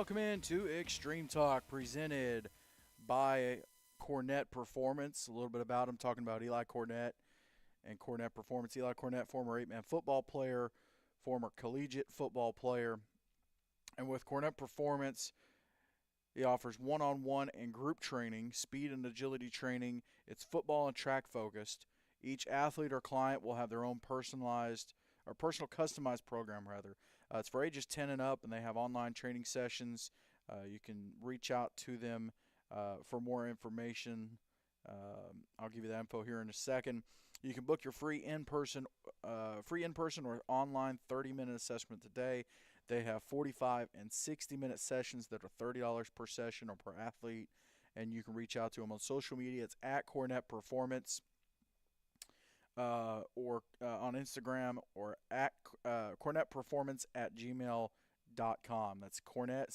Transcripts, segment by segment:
Welcome into Extreme Talk, presented by Cornett Performance. A little bit about him, talking about Eli Cornett and Cornett Performance. Eli Cornett, former 8-man football player, former collegiate football player. And with Cornett Performance, he offers one-on-one and group training, speed and agility training. It's football and track focused. Each athlete or client will have their own personalized or personal customized program, rather. It's for ages 10 and up, and they have online training sessions. You can reach out to them for more information. I'll give you that info here in a second. You can book your free in-person or online 30-minute assessment today. They have 45 and 60-minute sessions that are $30 per session or per athlete, and you can reach out to them on social media. It's at Cornett Performance. Or on Instagram, or at CornettPerformance at gmail.com. That's Cornett,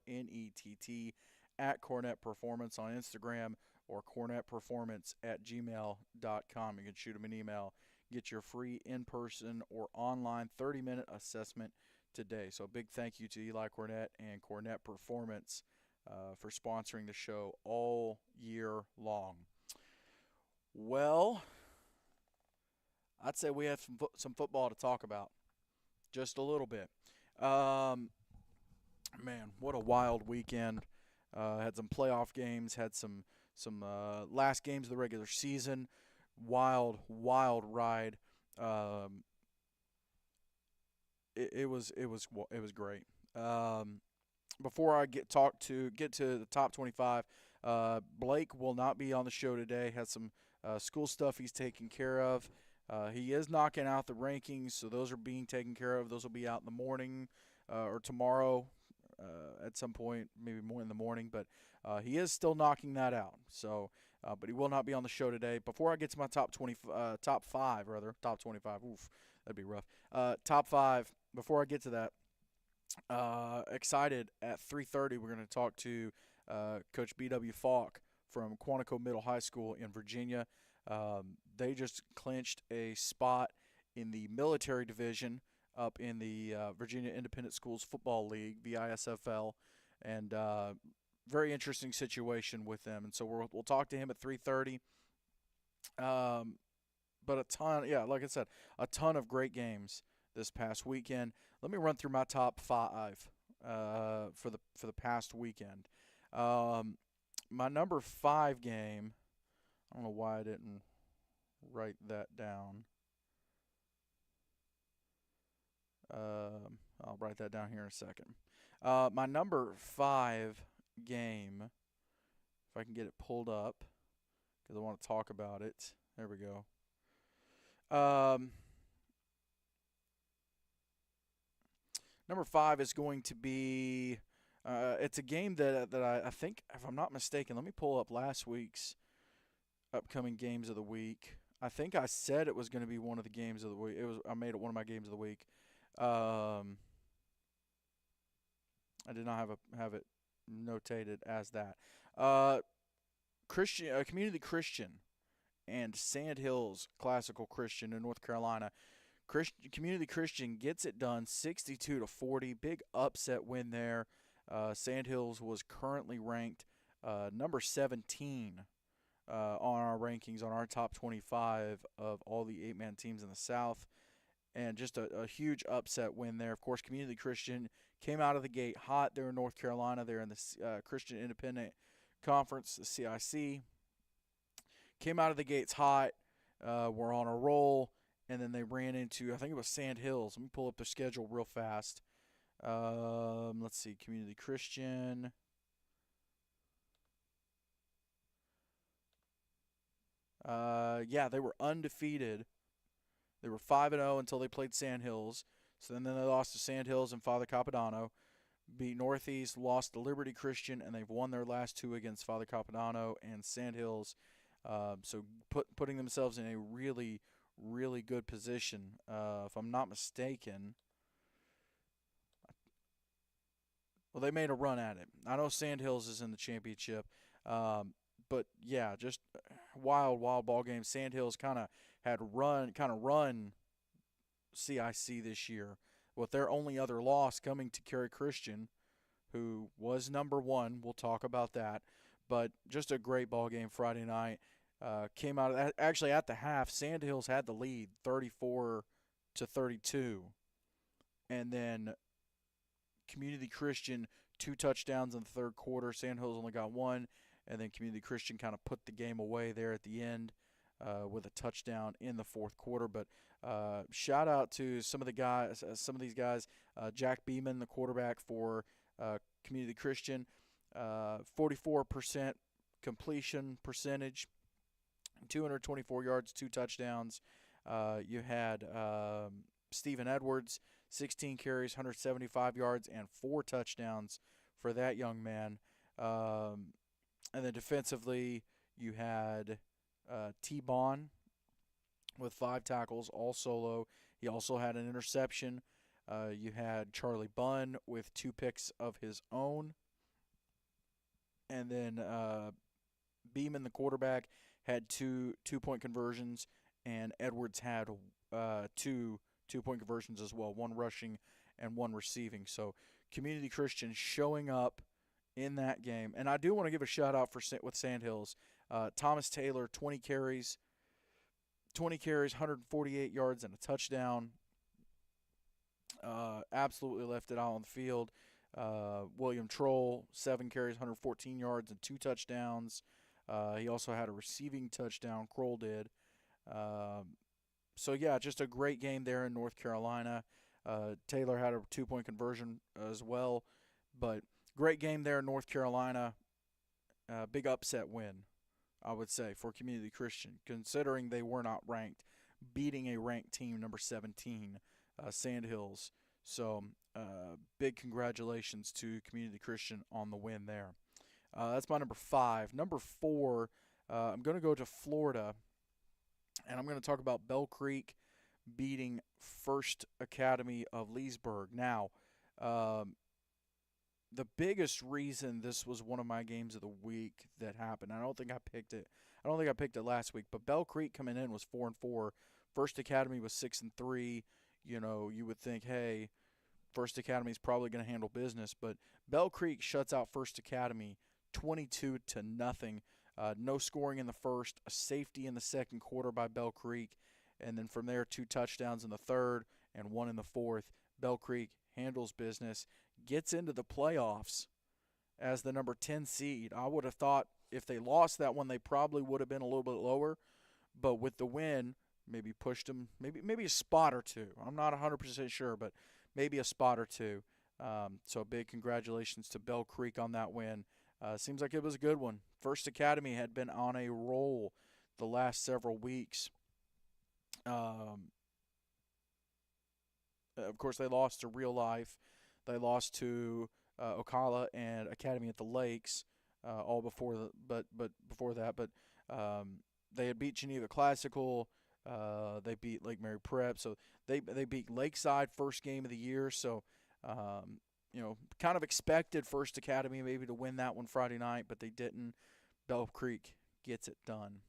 Cornett, at Cornett Performance on Instagram, or CornettPerformance at gmail.com. You can shoot them an email. Get your free in-person or online 30-minute assessment today. So a big thank you to Eli Cornett and Cornett Performance for sponsoring the show all year long. Well, I'd say we have some football to talk about, just a little bit. Man, what a wild weekend. Had some playoff games, had some last games of the regular season. Wild ride. It was great. Before I get to the top 25, Blake will not be on the show today. Has some school stuff he's taking care of. He is knocking out the rankings, so those are being taken care of. Those will be out in the morning or tomorrow at some point, maybe more in the morning. But he is still knocking that out. So, but he will not be on the show today. Before I get to my top 25. Oof, that'd be rough. Top 5. Before I get to that, excited at 3:30. We're going to talk to Coach B.W. Falk from Quantico Middle High School in Virginia. They just clinched a spot in the military division up in the Virginia Independent Schools Football League, VISFL, and very interesting situation with them. And so we'll talk to him at 3:30. But like I said, a ton of great games this past weekend. Let me run through my top 5 for the past weekend. My number 5 game. I don't know why I didn't write that down. I'll write that down here in a second. My number 5 game, if I can get it pulled up, because I want to talk about it. There we go. Number 5 is going to be. It's a game that I think, if I'm not mistaken, let me pull up last week's upcoming games of the week. I think I said it was going to be one of the games of the week. I made it one of my games of the week. I did not have it notated as that. Community Christian and Sandhills Classical Christian in North Carolina. Community Christian gets it done 62-40. Big upset win there. Sandhills was currently ranked number 17 on our rankings, on our top 25 of all the 8-man teams in the South. And just a huge upset win there. Of course, Community Christian came out of the gate hot there in North Carolina. They're in the Christian Independent Conference, the CIC. Came out of the gates hot. Were on a roll. And then they ran into, I think it was Sandhills. Let me pull up their schedule real fast. Let's see, Community Christian. They were undefeated. They were 5-0 until they played Sandhills. So then they lost to Sandhills and Father Capodanno. Beat Northeast, lost to Liberty Christian, and they've won their last 2 against Father Capodanno and Sandhills. So putting themselves in a really, really good position. If I'm not mistaken, well, they made a run at it. I know Sandhills is in the championship. But yeah, just wild ball game. Sandhills kind of run CIC this year, with their only other loss coming to Cary Christian, who was number one. We'll talk about that. But just a great ball game Friday night. Came out of that, actually at the half. Sandhills had the lead, 34-32, and then Community Christian 2 touchdowns in the third quarter. Sandhills only got one, and then Community Christian kind of put the game away there at the end with a touchdown in the fourth quarter. But shout out to some of the guys, some of these guys. Jack Beeman, the quarterback for Community Christian, 44% completion percentage, 224 yards, 2 touchdowns. You had Stephen Edwards, 16 carries, 175 yards, and 4 touchdowns for that young man. And then defensively, you had T-Bon with 5 tackles, all solo. He also had an interception. You had Charlie Bunn with 2 picks of his own. And then Beeman, the quarterback, had two-point conversions, and Edwards had two-point conversions as well, one rushing and one receiving. So Community Christian showing up in that game. And I do want to give a shout-out with Sandhills. Thomas Taylor, 20 carries, 148 yards, and a touchdown. Absolutely left it out on the field. William Troll, 7 carries, 114 yards, and 2 touchdowns. He also had a receiving touchdown, Kroll did. So, yeah, just a great game there in North Carolina. Taylor had a 2-point conversion as well. But great game there in North Carolina. Big upset win, I would say, for Community Christian, considering they were not ranked, beating a ranked team, number 17, Sandhills. So, big congratulations to Community Christian on the win there. That's my number 5. Number 4, I'm going to go to Florida, and I'm going to talk about Bell Creek beating First Academy of Leesburg. Now, the biggest reason this was one of my games of the week that happened, I don't think I picked it. I don't think I picked it last week, but Bell Creek coming in was 4-4. First Academy was 6-3. You know, you would think, hey, First Academy is probably going to handle business, but Bell Creek shuts out First Academy 22-0. No scoring in the first, a safety in the second quarter by Bell Creek, and then from there 2 touchdowns in the third and 1 in the fourth. Bell Creek handles business, gets into the playoffs as the number 10 seed. I would have thought if they lost that one, they probably would have been a little bit lower, but with the win, maybe pushed them, maybe a spot or two. I'm not 100% sure, but maybe a spot or two. So big congratulations to Bell Creek on that win. Seems like it was a good one. First Academy had been on a roll the last several weeks. Of course, they lost to Real Life. They lost to Ocala and Academy at the Lakes, all before before that. But they had beat Geneva Classical. They beat Lake Mary Prep. So they beat Lakeside first game of the year. So kind of expected First Academy maybe to win that one Friday night, but they didn't. Bell Creek gets it done.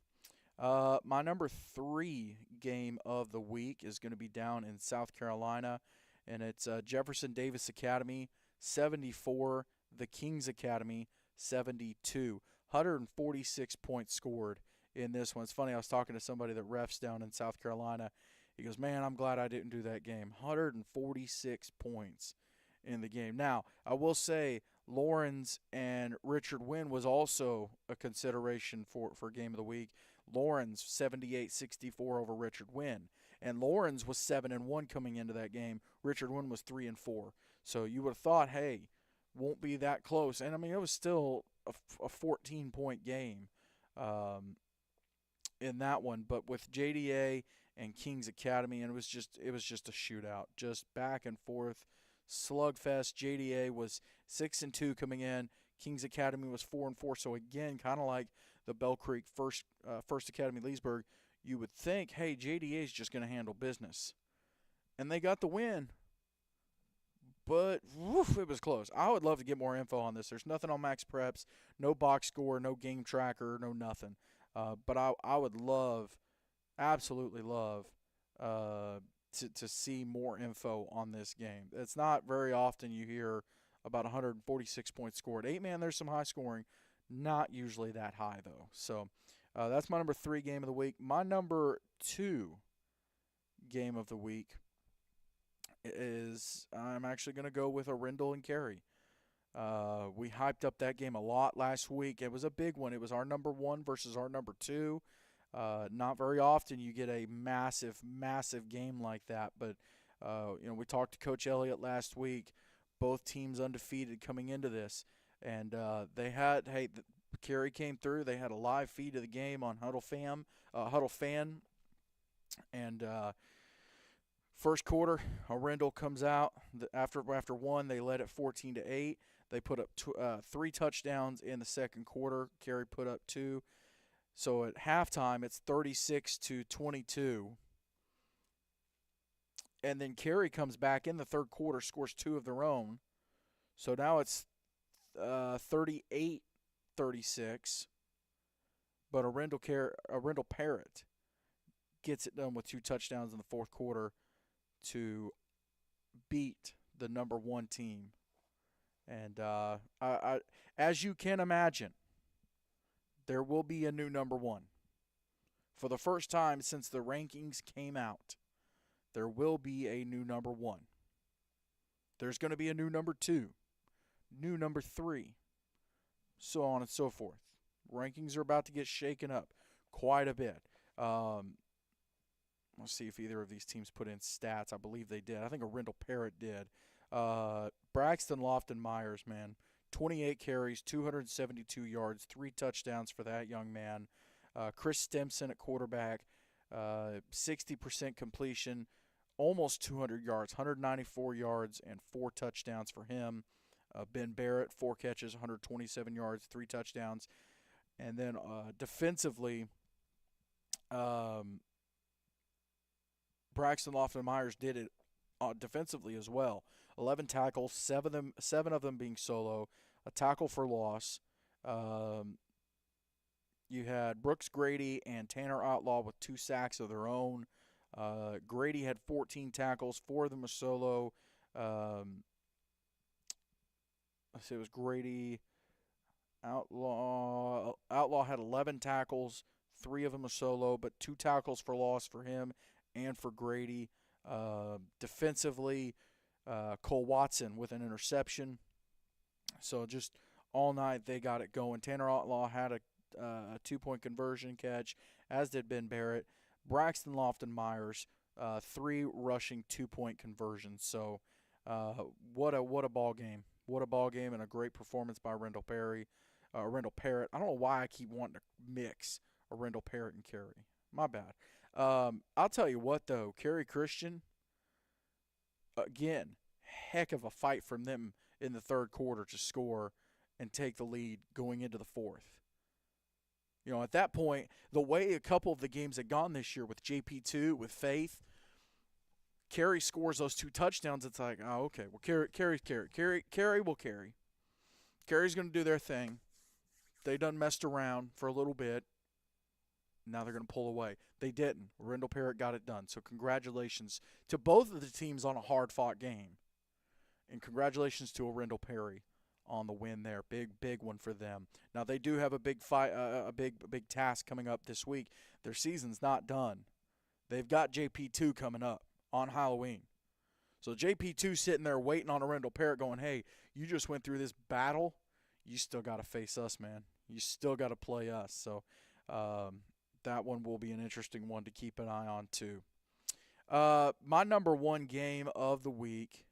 My number 3 game of the week is going to be down in South Carolina, and it's Jefferson Davis Academy 74, the Kings Academy 72. 146 points scored in this one. It's funny, I was talking to somebody that refs down in South Carolina. He goes, man, I'm glad I didn't do that game. 146 points in the game. Now, I will say Lawrence and Richard Wynn was also a consideration for game of the week. Lawrence 78-64 over Richard Wynn. And Lawrence was 7-1 coming into that game. Richard Wynn was 3-4. So you would have thought, hey, won't be that close. And I mean, it was still a 14-point game in that one. But with JDA and Kings Academy, and it was just a shootout, just back and forth, slugfest. JDA was 6-2 coming in. Kings Academy was 4-4. So again, kind of like the Bell Creek First Academy Leesburg, you would think, hey, JDA is just going to handle business, and they got the win. But it was close. I would love to get more info on this. There's nothing on Max Preps, no box score, no game tracker, no nothing. But I would love, absolutely love, to see more info on this game. It's not very often you hear about 146 points scored. 8-man, there's some high scoring. Not usually that high, though. So that's my number 3 game of the week. My number 2 game of the week is I'm actually going to go with Arundel and Cary. We hyped up that game a lot last week. It was a big one. It was our number 1 versus our number 2. Not very often you get a massive, massive game like that. But, we talked to Coach Elliott last week. Both teams undefeated coming into this. And Cary came through. They had a live feed of the game on Huddle Fan. And first quarter, Arundel comes out. After one, they led it 14-8. They put up 3 touchdowns in the second quarter. Cary put up 2. So at halftime, it's 36-22. And then Cary comes back in the third quarter, scores 2 of their own. So now it's 38-36. But Arundel Parrott gets it done with 2 touchdowns in the fourth quarter to beat the number 1 team. And as you can imagine, there will be a new number 1. For the first time since the rankings came out, there will be a new number 1. There's going to be a new number 2, new number 3, so on and so forth. Rankings are about to get shaken up quite a bit. Let's see if either of these teams put in stats. I believe they did. I think Arundel Parrott did. Braxton Lofton Myers, man, 28 carries, 272 yards, 3 touchdowns for that young man. Chris Stimson at quarterback, 60% completion, almost 200 yards, 194 yards, and 4 touchdowns for him. Ben Barrett, 4 catches, 127 yards, 3 touchdowns. And then defensively, Braxton Lofton Myers did it defensively as well. 11 tackles, 7 of them being solo, a tackle for loss. You had Brooks Grady and Tanner Outlaw with 2 sacks of their own. Grady had 14 tackles, 4 of them were solo. Let's see, it was Grady. Outlaw had 11 tackles, 3 of them were solo, but 2 tackles for loss for him and for Grady. Defensively, Cole Watson with an interception. So just all night they got it going. Tanner Outlaw had a 2-point conversion catch, as did Ben Barrett. Braxton Lofton Myers, 3 rushing 2-point conversions. So what a ball game. What a ball game and a great performance by Arundel Parrott. I don't know why I keep wanting to mix Arundel Parrott and Cary. My bad. I'll tell you what, though. Cary Christian, again, heck of a fight from them in the third quarter to score and take the lead going into the fourth. At that point, the way a couple of the games had gone this year with JP2, with Faith, Cary scores those 2 touchdowns. It's like, oh, okay, well, Cary will carry. Cary's going to do their thing. They done messed around for a little bit. Now they're going to pull away. They didn't. Arundel Parrott got it done. So congratulations to both of the teams on a hard-fought game. And congratulations to Arundel Parrott on the win there. Big one for them. Now they do have a big fight, a big task coming up this week. Their season's not done. They've got JP2 coming up on Halloween. So JP2 sitting there waiting on Arundel Parrott going, hey, you just went through this battle. You still got to face us, man. You still got to play us. So that one will be an interesting one to keep an eye on too. My number 1 game of the week,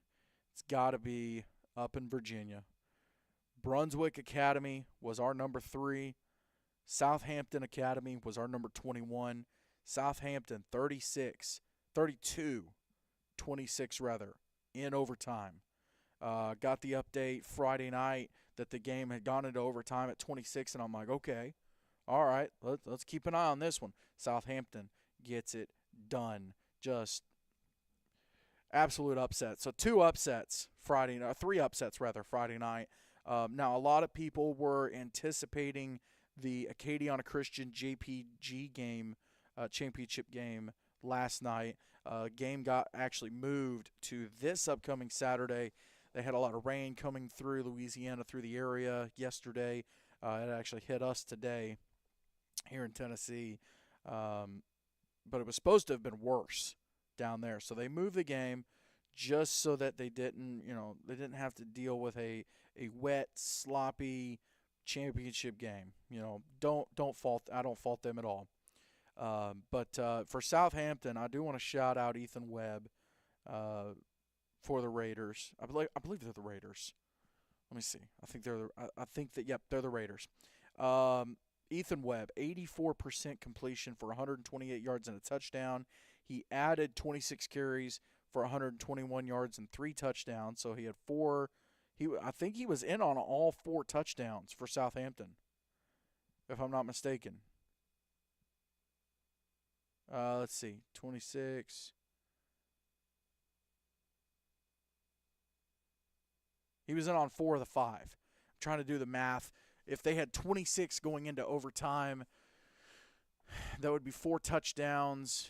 it's got to be up in Virginia. Brunswick Academy was our number 3. Southampton Academy was our number 21. Southampton 32-26 in overtime. Got the update Friday night that the game had gone into overtime at 26, and I'm like, okay, all right, let's keep an eye on this one. Southampton gets it done. Just absolute upset. So 3 upsets Friday night. Now, a lot of people were anticipating the Acadiana Christian JPG game, championship game last night. Game got actually moved to this upcoming Saturday. They had a lot of rain coming through Louisiana, through the area yesterday. It actually hit us today here in Tennessee. Um, but it was supposed to have been worse down there. So they moved the game just so that they didn't have to deal with a wet, sloppy championship game. I don't fault them at all. But for Southampton, I do want to shout out Ethan Webb uh, for the Raiders. I believe they're the Raiders. Let me see. I think that yep, they're the Raiders. Um, Ethan Webb, 84% completion for 128 yards and a touchdown. He added 26 carries for 121 yards and 3 touchdowns. So he had four. I think he was in on all 4 touchdowns for Southampton, if I'm not mistaken. Let's see, 26. He was in on 4 of the 5. I'm trying to do the math. If they had 26 going into overtime, that would be 4 touchdowns,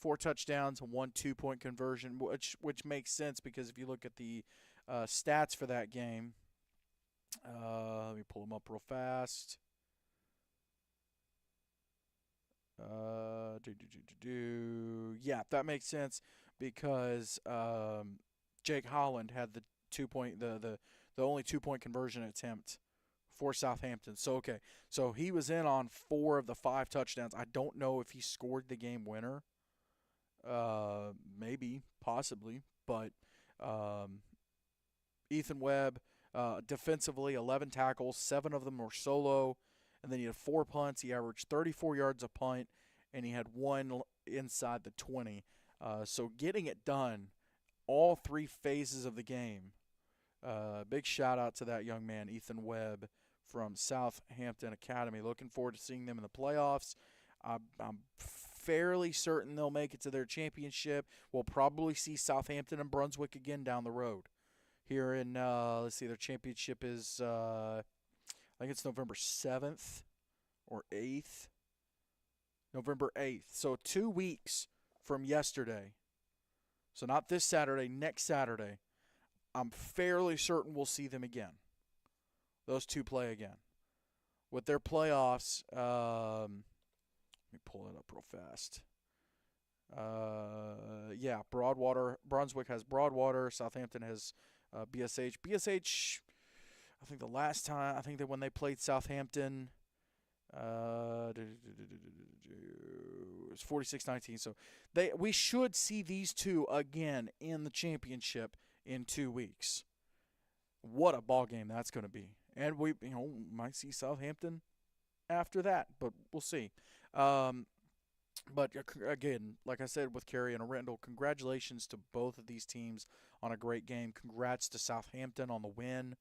4 touchdowns, and 1 2-point conversion, which makes sense because if you look at the stats for that game, let me pull them up real fast. Yeah, that makes sense because Jake Holland had the 2 point the only 2 point conversion attempt for Southampton. So okay, so he was in on 4 of the 5 touchdowns. I don't know if he scored the game winner. Maybe, possibly, but um, Ethan Webb, defensively, 11 tackles, 7 of them were solo, and then he had 4 punts. He averaged 34 yards a punt, and he had one inside the 20. So getting it done all 3 phases of the game. Big shout out to that young man, Ethan Webb from Southampton Academy. Looking forward to seeing them in the playoffs. I'm fairly certain they'll make it to their championship. We'll probably see Southampton and Brunswick again down the road. Here in, let's see, their championship is, I think it's November 7th or 8th. November 8th. So 2 weeks from yesterday. So not this Saturday, next Saturday. I'm fairly certain we'll see them again. Those two play again. With their playoffs, let me pull it up real fast. Yeah, Brunswick has Broadwater. Southampton has BSH. BSH, I think that when they played Southampton, it was 46-19. So we should see these two again in the championship in 2 weeks. What a ball game that's going to be. And we might see Southampton after that, but we'll see. But again, like I said with Carey and Arundel, congratulations to both of these teams on a great game. Congrats to Southampton on the win.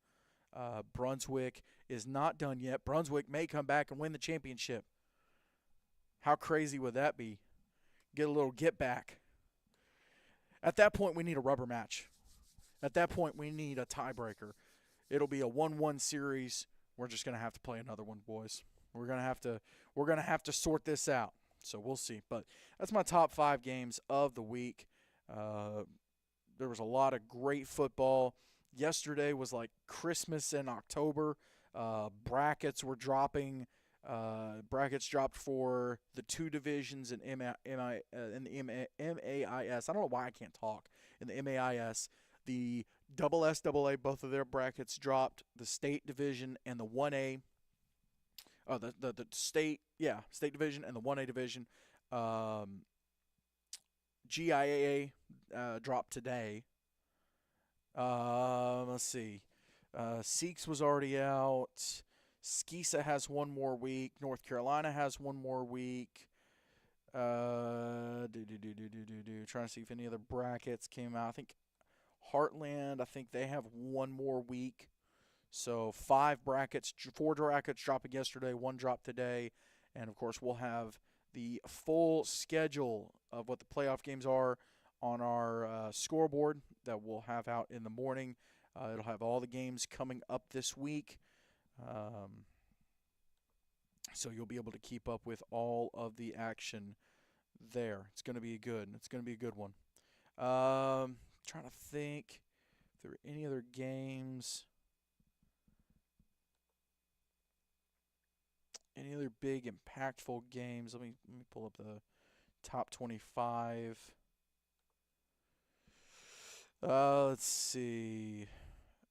Brunswick is not done yet. Brunswick may come back and win the championship. How crazy would that be? Get a little get back. At that point, we need a rubber match. At that point, we need a tiebreaker. It'll be a 1-1 series. We're just gonna have to play another one, boys. We're gonna have to sort this out. So we'll see. But that's my top 5 games of the week. There was a lot of great football. Yesterday was like Christmas in October. Brackets were dropping. Brackets dropped for the 2 divisions in in the MAIS. I don't know why I can't talk. In the MAIS, the double SAA, both of their brackets dropped. The state division and the 1A. The state division and the 1A division. GIAA dropped today. Let's see. Seeks was already out. Skeesa has 1 more week. North Carolina has 1 more week. Trying to see if any other brackets came out. I think Heartland, they have 1 more week. So 4 brackets dropping yesterday, 1 dropped today. And, of course, we'll have the full schedule of what the playoff games are on our scoreboard that we'll have out in the morning. It'll have all the games coming up this week. So you'll be able to keep up with all of the action there. It's going to be good. It's going to be a good one. Trying to think. If there were any other games, any other big impactful games? Let me pull up the top 25. Let's see.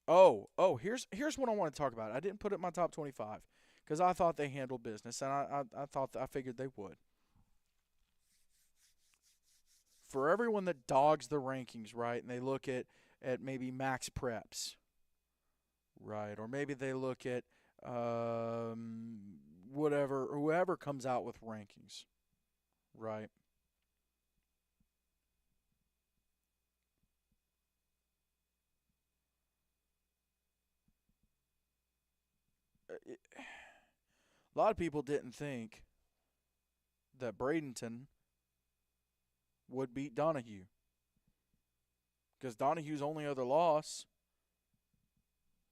Here's what I want to talk about. I didn't put it in my top 25 because I thought they handled business, and I figured they would. For everyone that dogs the rankings, right, and they look at maybe max preps, right, or maybe they look at whoever comes out with rankings, right. A lot of people didn't think that Bradenton would beat Donahue because Donahue's only other loss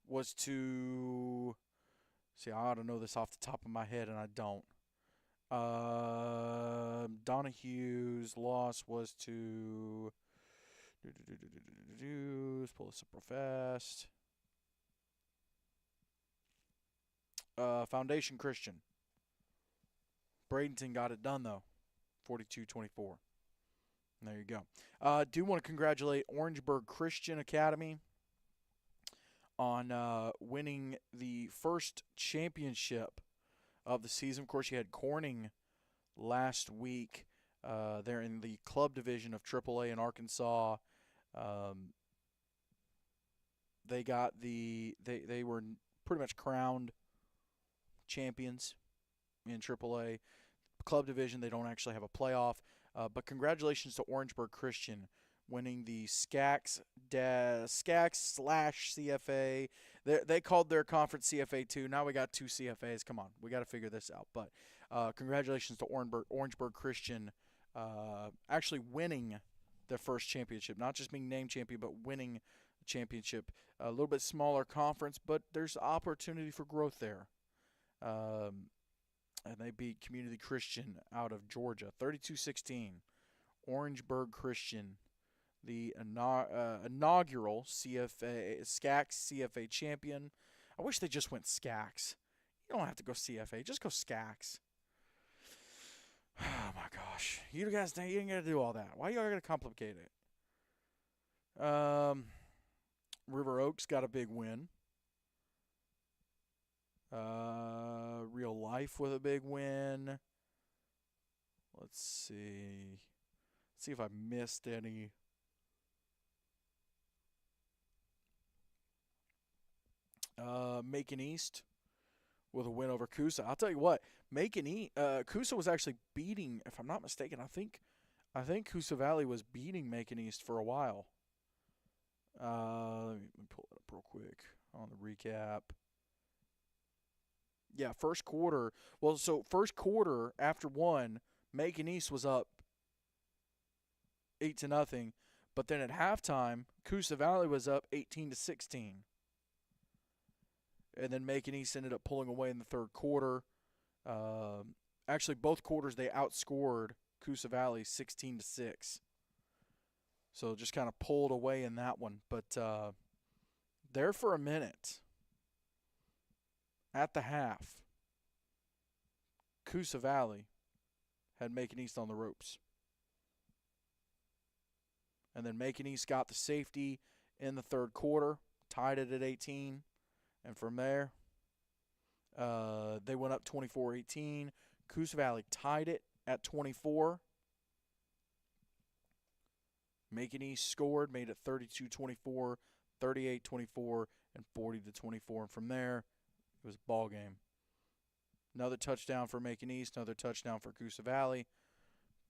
was to. See, I ought to know this off the top of my head, and I don't. Donahue's loss was to. Let's pull this up real fast. Foundation Christian. Bradenton got it done, though. 42-24. There you go. Do want to congratulate Orangeburg Christian Academy on winning the first championship of the season. Of course, you had Corning last week. They're in the club division of AAA in Arkansas. They got they were pretty much crowned champions in AAA. Club division, they don't actually have a playoff. But congratulations to Orangeburg Christian winning the SCAX/CFA. They called their conference CFA 2. Now we got 2 CFAs. Come on, we got to figure this out. But congratulations to Orangeburg Christian actually winning their first championship. Not just being named champion, but winning the championship. A little bit smaller conference, but there's opportunity for growth there. And they beat Community Christian out of Georgia, 32-16. Orangeburg Christian, the inaugural SCAX CFA champion. I wish they just went SCAX. You don't have to go CFA, just go SCAX. Oh my gosh, you guys, you ain't gotta do all that. Why you gotta complicate it? River Oaks got a big win. Real Life with a big win. Let's see. See if I missed any. Macon East with a win over Coosa. I'll tell you what, Coosa was actually beating, if I'm not mistaken, I think Coosa Valley was beating Macon East for a while. Let me pull it up real quick on the recap. Yeah, first quarter. Well, so first quarter after one, Macon East was up 8-0, but then at halftime, Coosa Valley was up 18-16, and then Macon East ended up pulling away in the third quarter. Actually, both quarters they outscored Coosa Valley 16-6. So just kind of pulled away in that one, but there for a minute. At the half, Coosa Valley had Macon East on the ropes. And then Macon East got the safety in the third quarter, tied it at 18. And from there, they went up 24-18. Coosa Valley tied it at 24. Macon East scored, made it 32-24, 38-24, and 40-24. And from there, it was a ball game. Another touchdown for Macon East, another touchdown for Coosa Valley,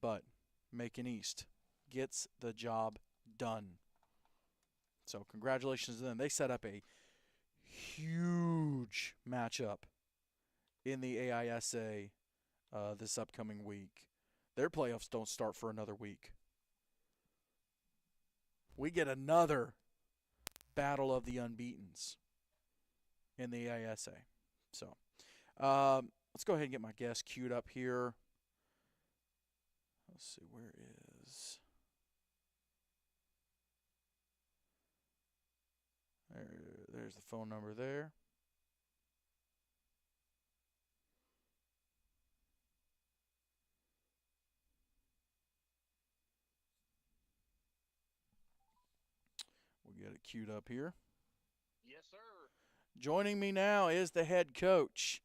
but Macon East gets the job done. So congratulations to them. They set up a huge matchup in the AISA this upcoming week. Their playoffs don't start for another week. We get another battle of the unbeatens in the AISA. So let's go ahead and get my guest queued up here. Let's see, where is... There's the phone number there. We'll get it queued up here. Yes, sir. Joining me now is the head coach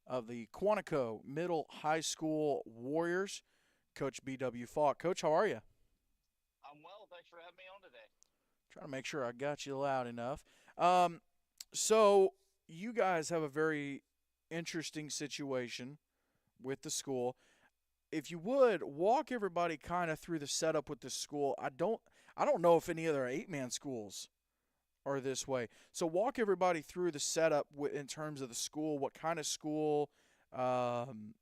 of the Quantico Middle High School Warriors, Coach B.W. Falk. Coach, how are you? I'm well. Thanks for having me on today. Trying to make sure I got you loud enough. Um, so you guys have a very interesting situation with the school. If you would walk everybody kind of through the setup with the school. I don't know if any other 8-man schools are this way. So walk everybody through the setup in terms of the school, what kind of school, um,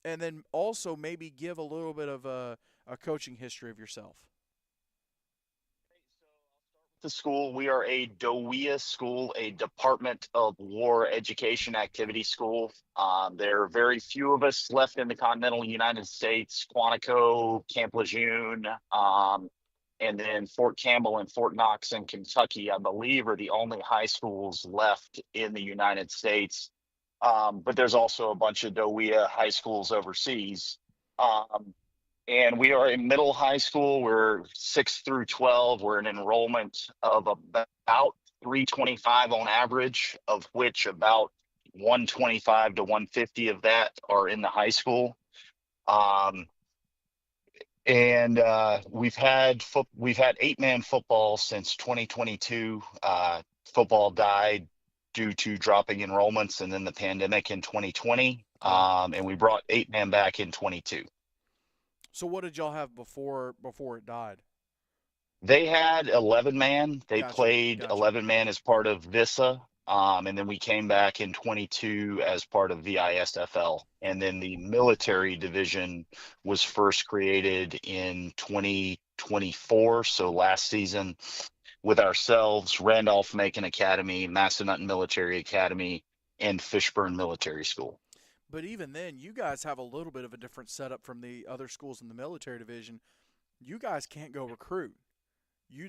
and then also maybe give a little bit of a coaching history of yourself. The school, we are a DOEA school, a Department of War Education Activity School. There are very few of us left in the continental United States. Quantico, Camp Lejeune, and then Fort Campbell and Fort Knox in Kentucky, I believe, are the only high schools left in the United States. But there's also a bunch of DOEA high schools overseas. Um, and we are a middle high school. We're 6 through 12. We're an enrollment of about 325 on average, of which about 125 to 150 of that are in the high school. Um, and we've had 8-man football since 2022. Football died due to dropping enrollments and then the pandemic in 2020. Yeah. And we brought 8-man back in 22. So what did y'all have before it died? They had 11 man. They Gotcha. played Gotcha. 11 man as part of VISA. And then we came back in 22 as part of VISFL. And then the military division was first created in 2024. So last season with ourselves, Randolph Macon Academy, Massanutten Military Academy, and Fishburne Military School. But even then, you guys have a little bit of a different setup from the other schools in the military division. You guys can't go recruit. You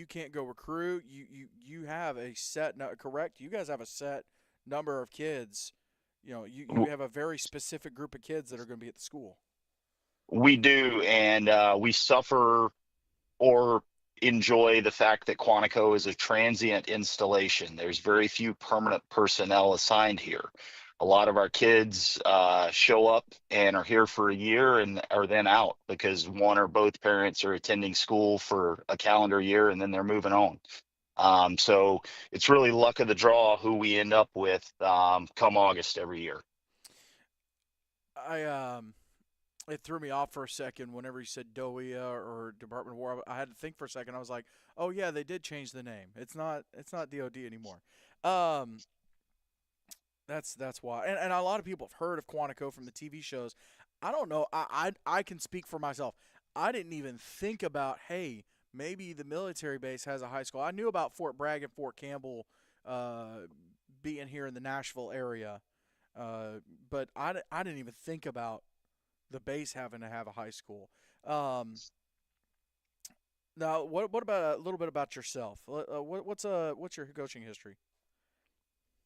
can't go recruit. You have a set no, correct. You guys have a set number of kids. You have a very specific group of kids that are going to be at the school. We do, and we suffer or enjoy the fact that Quantico is a transient installation. There's very few permanent personnel assigned here. A lot of our kids show up and are here for a year and are then out because one or both parents are attending school for a calendar year and then they're moving on. So it's really luck of the draw who we end up with come August every year. I It threw me off for a second whenever you said DOEA or Department of War. I had to think for a second. I was like, oh yeah, they did change the name. It's not DOD anymore. Um, that's why. And a lot of people have heard of Quantico from the TV shows. I don't know. I can speak for myself. I didn't even think about, hey, maybe the military base has a high school. I knew about Fort Bragg and Fort Campbell uh, being here in the Nashville area, but I didn't even think about the base having to have a high school. Um, Now, what about a little bit about yourself? What's your coaching history?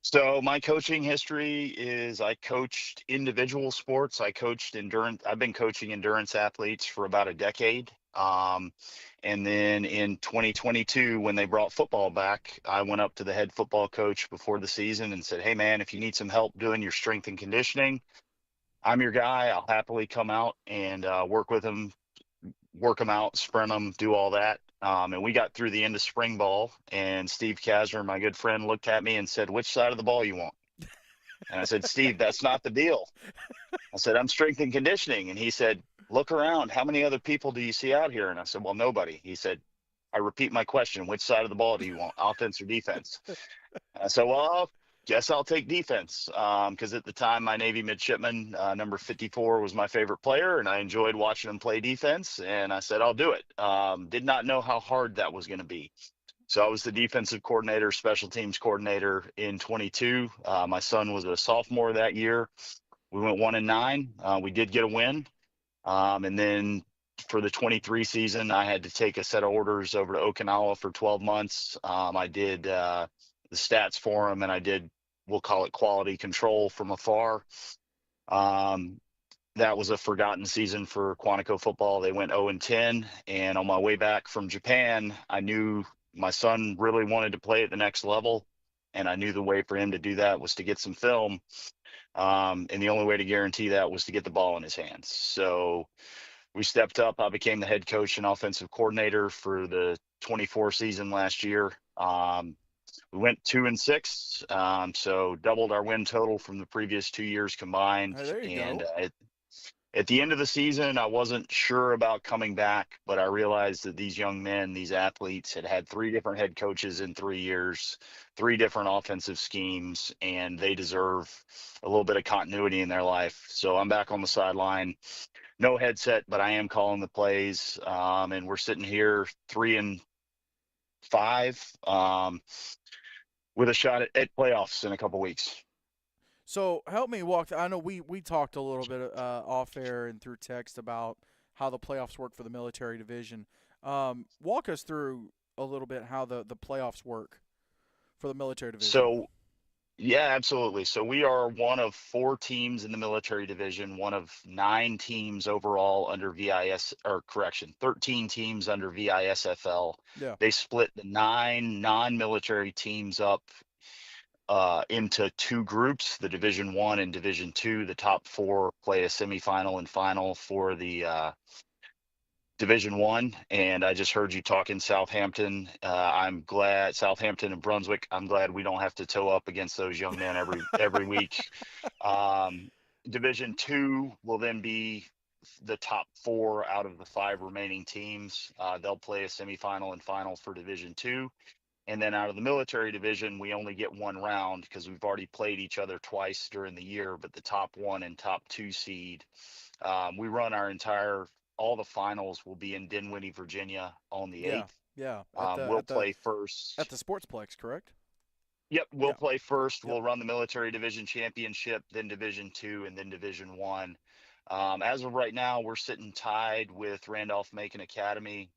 So my coaching history is I coached individual sports. I coached endurance. I've been coaching endurance athletes for about a decade. And then in 2022, when they brought football back, I went up to the head football coach before the season and said, "Hey man, if you need some help doing your strength and conditioning, I'm your guy. I'll happily come out and work with him, work them out, sprint them, do all that." And we got through the end of spring ball, and Steve Kasner, my good friend, looked at me and said, "Which side of the ball you want?" And I said, "Steve, that's not the deal." I said, "I'm strength and conditioning." And he said, "Look around. How many other people do you see out here?" And I said, "Well, nobody." He said, "I repeat my question. Which side of the ball do you want, offense or defense?" And I said, "Well, guess I'll take defense." Because at the time, my Navy midshipman, number 54, was my favorite player, and I enjoyed watching him play defense. And I said, "I'll do it." Did not know how hard that was going to be. So I was the defensive coordinator, special teams coordinator in 22. My son was a sophomore that year. We went 1-9. We did get a win. And then for the 23 season, I had to take a set of orders over to Okinawa for 12 months. I did the stats for them, and I did, we'll call it quality control from afar. Um, that was a forgotten season for Quantico football. They went 0-10, and on my way back from Japan, I knew my son really wanted to play at the next level, and I knew the way for him to do that was to get some film. And the only way to guarantee that was to get the ball in his hands. So we stepped up. I became the head coach and offensive coordinator for the 24 season last year. We went 2-6, so doubled our win total from the previous 2 years combined. Hey, there you And go. at the end of the season, I wasn't sure about coming back, but I realized that these young men, these athletes, had had three different head coaches in 3 years, three different offensive schemes, and they deserve a little bit of continuity in their life. So I'm back on the sideline, no headset, but I am calling the plays, and we're sitting here 3-5, with a shot at playoffs in a couple weeks. So help me walk. I know we talked a little bit off air and through text about how the playoffs work for the military division. Walk us through a little bit how the playoffs work for the military division. So yeah, absolutely. So we are one of 4 teams in the military division, one of 9 teams overall under VIS, or correction, 13 teams under VISFL. Yeah. They split the 9 non-military teams up into 2 groups, the Division One and Division Two. The top 4 play a semifinal and final for the Division One. And I just heard you talking Southampton. I'm glad Southampton and Brunswick. I'm glad we don't have to toe up against those young men every week. Um, Division Two will then be the top 4 out of the 5 remaining teams. They'll play a semifinal and final for Division Two. And then out of the military division, we only get one round because we've already played each other twice during the year. But the top 1 and top 2 seed, we run all the finals will be in Dinwiddie, Virginia on the Yeah. 8th. Yeah. We'll play At first. the Sportsplex, correct? Yep, we'll Yeah. play first. Yep. We'll run the military division championship, then Division Two, and then Division One. As of right now, we're sitting tied with Randolph-Macon Academy.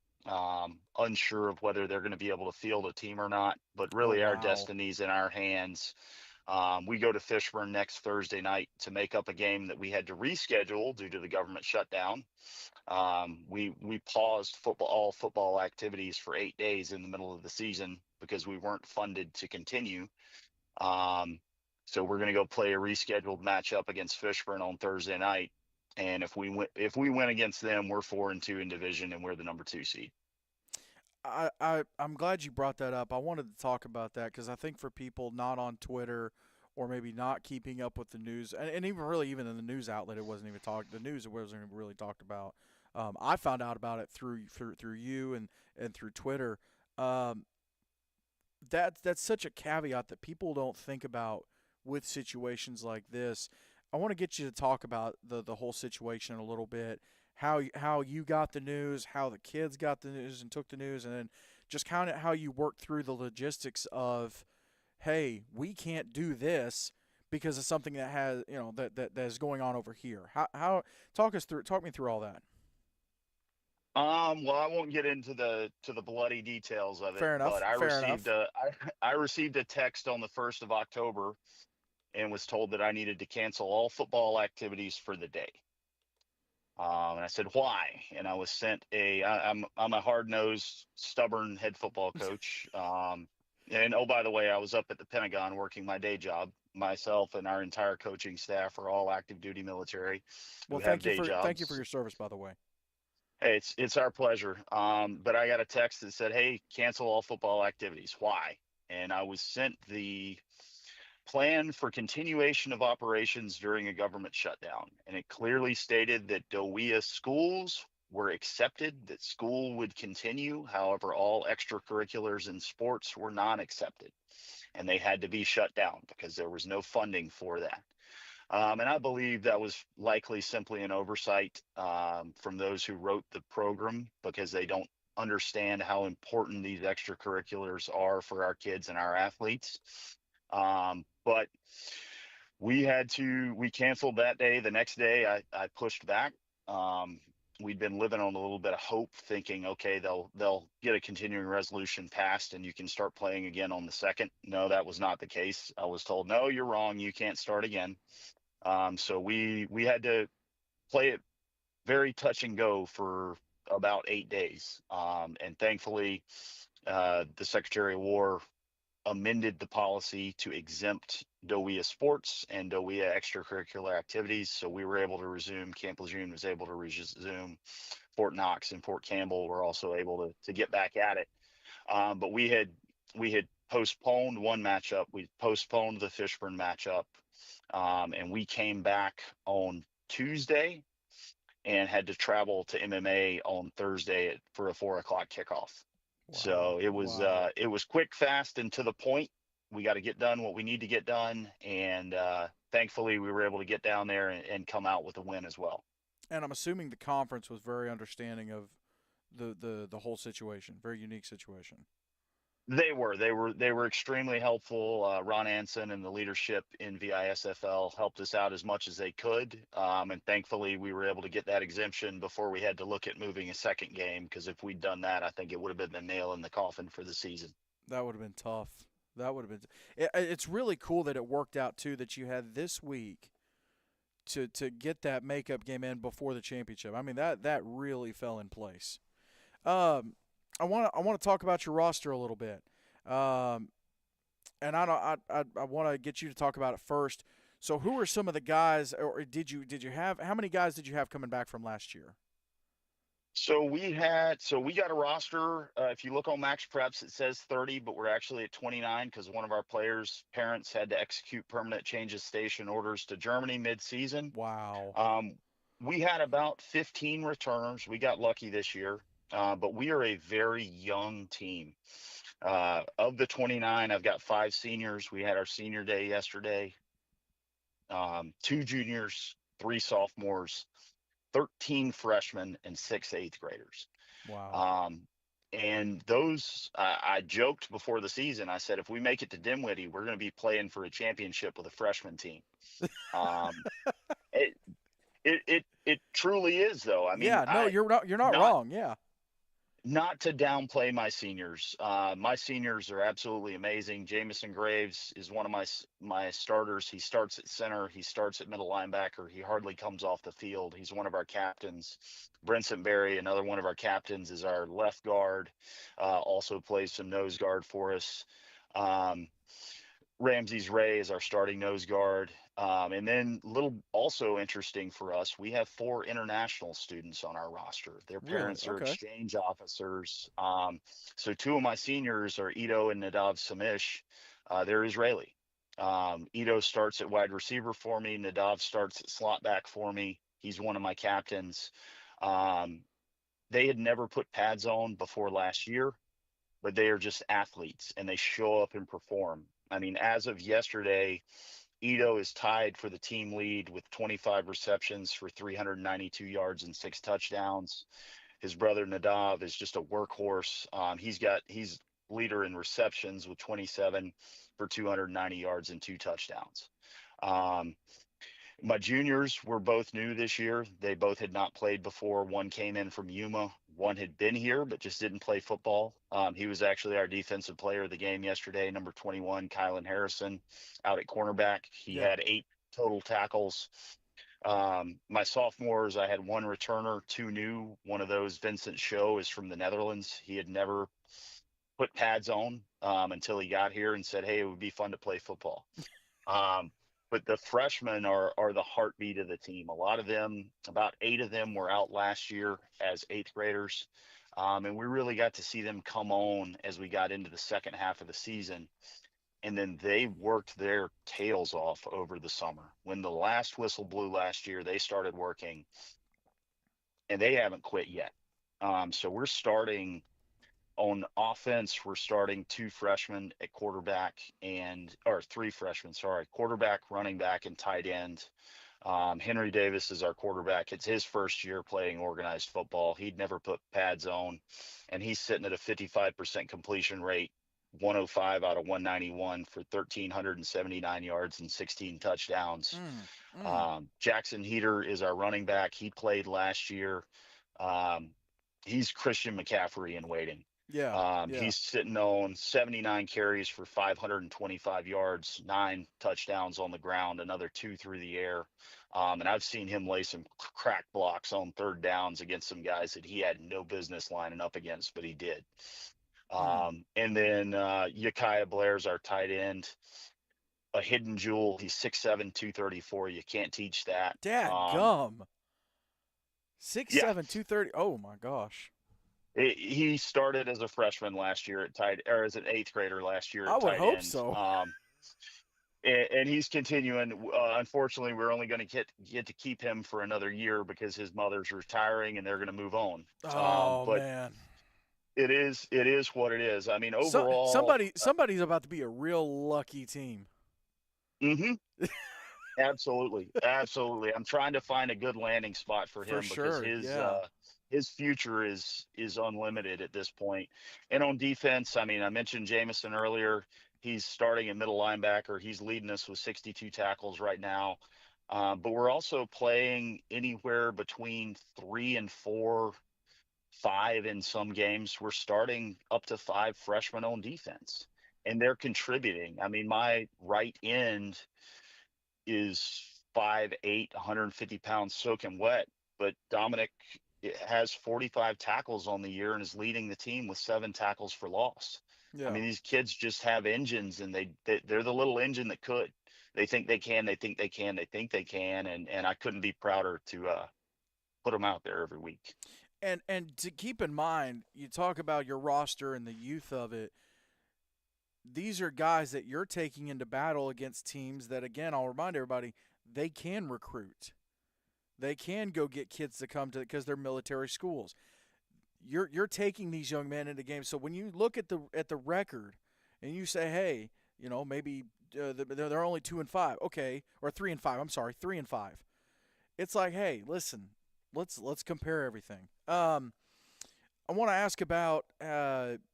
Unsure of whether they're going to be able to field a team or not, but Oh really our wow. destiny's in our hands. We go to Fishburne next Thursday night to make up a game that we had to reschedule due to the government shutdown. We paused all football activities for 8 days in the middle of the season because we weren't funded to continue. Um, so we're going to go play a rescheduled matchup against Fishburne on Thursday night. And if we win against them, we're 4-2 in division, and we're the number 2 seed. I'm glad you brought that up. I wanted to talk about that because I think for people not on Twitter or maybe not keeping up with the news, and even really even in the news outlet, it wasn't even talked. The news it wasn't even really talked about. I found out about it through you and through Twitter. Um, that's such a caveat that people don't think about with situations like this. I want to get you to talk about the whole situation a little bit, how you got the news, how the kids got the news and took the news, and then just kind of how you worked through the logistics of, hey, we can't do this because of something that has that is going on over here. How talk me through all that. Well, I won't get into the bloody details of it, Fair but enough. Fair enough. I received a text on the 1st of October and was told that I needed to cancel all football activities for the day. And I said, why? And I was sent I'm a hard nosed, stubborn head football coach. And oh, by the way, I was up at the Pentagon working my day job. Myself and our entire coaching staff are all active duty military Well, who have day thank you for jobs. your service, by the way. Hey, it's our pleasure. But I got a text that said, hey, cancel all football activities. Why? And I was sent the plan for continuation of operations during a government shutdown. And it clearly stated that DOWIA schools were accepted, that school would continue. However, all extracurriculars and sports were not accepted, and they had to be shut down because there was no funding for that. And I believe that was likely simply an oversight from those who wrote the program because they don't understand how important these extracurriculars are for our kids and our athletes. But we canceled that day. The next day, I pushed back. Um, we'd been living on a little bit of hope, thinking, okay, they'll get a continuing resolution passed and you can start playing again on the second. No, that was not the case. I was told, no, you're wrong. You can't start again. So we had to play it very touch and go for about 8 days. And thankfully, the Secretary of War amended the policy to exempt DOWIA sports and DOWIA extracurricular activities. So we were able to resume. Camp Lejeune was able to resume. Fort Knox and Fort Campbell were also able to get back at it. But we had postponed one matchup. We postponed the Fishburne matchup, and we came back on Tuesday and had to travel to MMA on Thursday for a 4 o'clock kickoff. Wow. So it was Wow. quick, fast, and to the point. We got to get done what we need to get done, and thankfully we were able to get down there and come out with a win as well. And I'm assuming the conference was very understanding of the whole situation. Very unique situation. They were extremely helpful. Ron Anson and the leadership in VISFL helped us out as much as they could, and thankfully we were able to get that exemption before we had to look at moving a second game. Because if we'd done that, I think it would have been the nail in the coffin for the season. That would have been tough. That would have been. It's really cool that it worked out too. That you had this week to get that makeup game in before the championship. I mean that really fell in place. Um, I want to talk about your roster a little bit. Um, and I want to get you to talk about it first. So who are some of the guys, or did you have how many guys did you have coming back from last year? So we got a roster. If you look on Max Preps, it says 30, but we're actually at 29 because one of our players' parents had to execute permanent changes station orders to Germany mid-season. Wow. Um, we had about 15 returners. We got lucky this year, but we are a very young team. Of the 29, I've got 5 seniors. We had our senior day yesterday. 2 juniors, 3 sophomores, 13 freshmen, and 6 8th graders. Wow. Um, and those, I joked before the season. I said, if we make it to Dimwitty, we're going to be playing for a championship with a freshman team. Um, it, it truly is, though. I mean, Yeah. No, you're not not wrong. Yeah. not to downplay my seniors. My seniors are absolutely amazing. Jamison Graves is one of my starters. He starts at center. He starts at middle linebacker. He hardly comes off the field. He's one of our captains. Brinson Berry, another one of our captains, is our left guard. Also plays some nose guard for us. Um, Ramses Ray is our starting nose guard. And then, little also interesting for us, we have 4 international students on our roster. Their Really. parents are Okay. exchange officers. So 2 of my seniors are Ito and Nadav Samish. They're Israeli. Ito starts at wide receiver for me. Nadav starts at slot back for me. He's one of my captains. Um, they had never put pads on before last year, but they are just athletes and they show up and perform. I mean, as of yesterday, Ito is tied for the team lead with 25 receptions for 392 yards and 6 touchdowns. His brother Nadav is just a workhorse. He's leader in receptions with 27 for 290 yards and 2 touchdowns. Um, my juniors were both new this year. They both had not played before. One came in from Yuma. One had been here, but just didn't play football. He was actually our defensive player of the game yesterday, number 21, Kylan Harrison, out at cornerback. He Yeah. had 8 total tackles. My sophomores, I had one returner, 2 new. One of those, Vincent Show, is from the Netherlands. He had never put pads on until he got here and said, hey, it would be fun to play football. Um, but the freshmen are the heartbeat of the team. A lot of them, about 8 of them, were out last year as 8th graders. And we really got to see them come on as we got into the second half of the season. And then they worked their tails off over the summer. When the last whistle blew last year, they started working, and they haven't quit yet. So we're starting on offense. We're starting 2 freshmen at quarterback or 3 freshmen, sorry, quarterback, running back, and tight end. Henry Davis is our quarterback. It's his first year playing organized football. He'd never put pads on, and he's sitting at a 55% completion rate, 105 out of 191 for 1,379 yards and 16 touchdowns. Mm. Mm. Jackson Heater is our running back. He played last year. Um, he's Christian McCaffrey in waiting. Yeah, yeah. He's sitting on 79 carries for 525 yards, 9 touchdowns on the ground, another two through the air. And I've seen him lay some crack blocks on third downs against some guys that he had no business lining up against, but he did. Hmm. And then Yakiah Blair's our tight end, a hidden jewel. He's 6'7", 234. You can't teach that. Dad gum. Six Yeah, seven 230. Oh my gosh. he started as a freshman last year at tight, or as an eighth grader last year I at would tight hope end. so. And he's continuing. Unfortunately, we're only going to get to keep him for another year because his mother's retiring and they're going to move on. Oh But man. it is what it is. I mean, So overall, somebody's about to be a real lucky team. hmm absolutely, absolutely. I'm trying to find a good landing spot for For him because sure. Yeah. his future is unlimited at this point. And on defense, I mean, I mentioned Jamison earlier. He's starting at middle linebacker. He's leading us with 62 tackles right now. But we're also playing anywhere between 3 and 4, 5 in some games. We're starting up to 5 freshmen on defense, and they're contributing. I mean, my right end is 5'8", 150 pounds soaking wet, but Dominic has 45 tackles on the year and is leading the team with 7 tackles for loss. I Yeah. mean, these kids just have engines, and they're the little engine that could. They think they can. They think they can. They think they can. And I couldn't be prouder to put them out there every week. And to keep in mind, you talk about your roster and the youth of it. These are guys that you're taking into battle against teams that, again, I'll remind everybody, they can recruit. They can go get kids to come to because they're military schools. You're taking these young men into games. So when you look at the record and you say, hey, maybe they're only 2-5, okay, or 3-5. I'm sorry, 3-5. It's like, hey, listen, let's compare everything. I want to ask about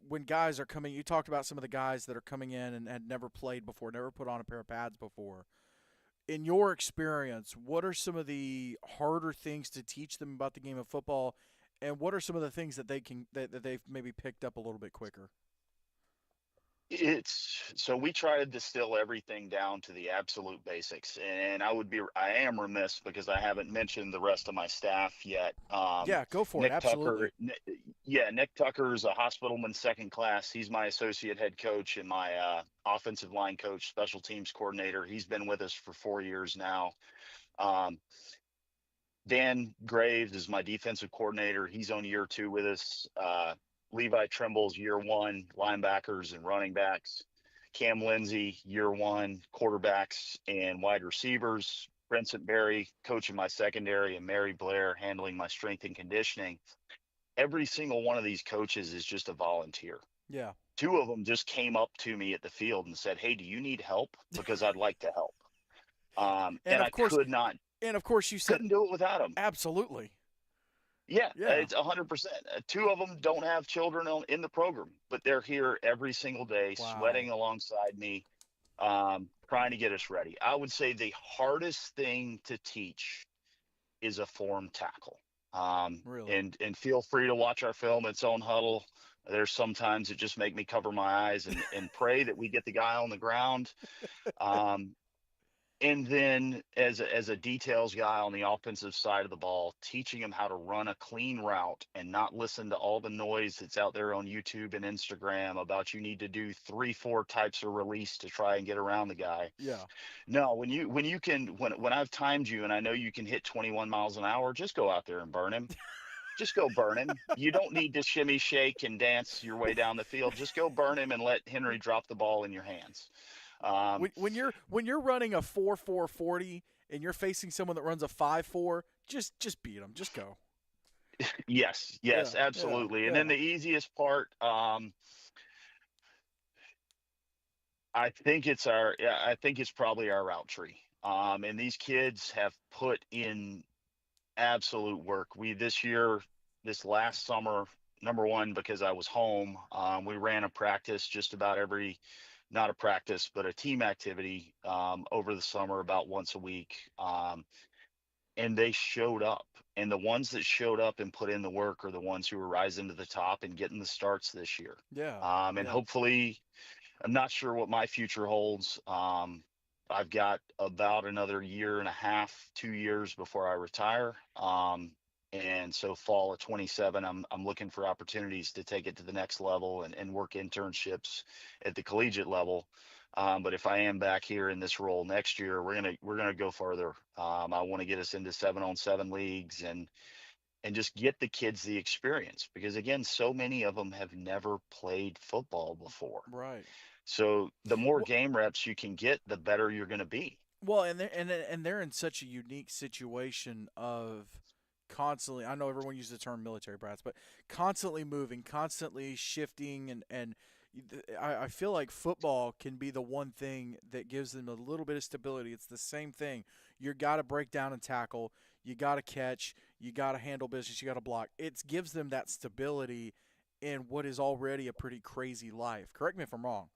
when guys are coming. You talked about some of the guys that are coming in and had never played before, never put on a pair of pads before. In your experience, what are some of the harder things to teach them about the game of football, and what are some of the things that that they've maybe picked up a little bit quicker? It's so we try to distill everything down to the absolute basics, and I am remiss because I haven't mentioned the rest of my staff yet. Yeah, go for it. Nick Tucker, Absolutely. yeah, Nick Tucker is a hospitalman second class. He's my associate head coach and my offensive line coach, special teams coordinator. He's been with us for 4 years now. Um, Dan Graves is my defensive coordinator. He's on year 2 with us. Levi Trimble's year 1, linebackers and running backs. Cam Lindsay, year 1, quarterbacks and wide receivers. Vincent Berry, coaching my secondary, and Mary Blair handling my strength and conditioning. Every single one of these coaches is just a volunteer. Yeah. 2 of them just came up to me at the field and said, "Hey, do you need help? Because I'd like to help." And And of I course, you said couldn't do it without them. absolutely. Yeah, Yeah. it's 100%. 2 of them don't have children in the program, but they're here every single day, Wow. sweating alongside me, trying to get us ready. I would say the hardest thing to teach is a form tackle. Really. And feel free to watch our film, Its Own Huddle. There's sometimes it just make me cover my eyes and pray that we get the guy on the ground. Um, and then as a details guy on the offensive side of the ball, teaching him how to run a clean route and not listen to all the noise that's out there on YouTube and Instagram about you need to do 3 4 types of release to try and get around the guy. Yeah. No, when I've timed you and I know you can hit 21 miles an hour, just go out there and burn him. Just go burn him. You don't need to shimmy, shake, and dance your way down the field. Just go burn him and let Henry drop the ball in your hands. Um, When you're running a 4.40 and you're facing someone that runs a 5.4, just beat them. Just go. yes, Yeah. yes, Yeah. absolutely. And then Yeah. the easiest part, I think it's probably our route tree. And these kids have put in absolute work. This last summer, number one, because I was home, we ran a practice just about not a practice, but a team activity over the summer about once a week. and they showed up. And the ones that showed up and put in the work are the ones who are rising to the top and getting the starts this year. Yeah. And Yeah. hopefully, I'm not sure what my future holds. I've got about another year and a half, 2 years before I retire. And so fall of 27, I'm looking for opportunities to take it to the next level and work internships at the collegiate level. But if I am back here in this role next year, we're gonna go further. I want to get us into 7-on-7 leagues and just get the kids the experience because again, so many of them have never played football before. Right. So the more Well, game reps you can get, the better you're going to be. well, and they're in such a unique situation of constantly. I know everyone uses the term military brats, but constantly moving, constantly shifting, and I feel like football can be the one thing that gives them a little bit of stability. It's the same thing. You got to break down and tackle. You got to catch. You got to handle business. You got to block. It gives them that stability in what is already a pretty crazy life. Correct me if I'm wrong.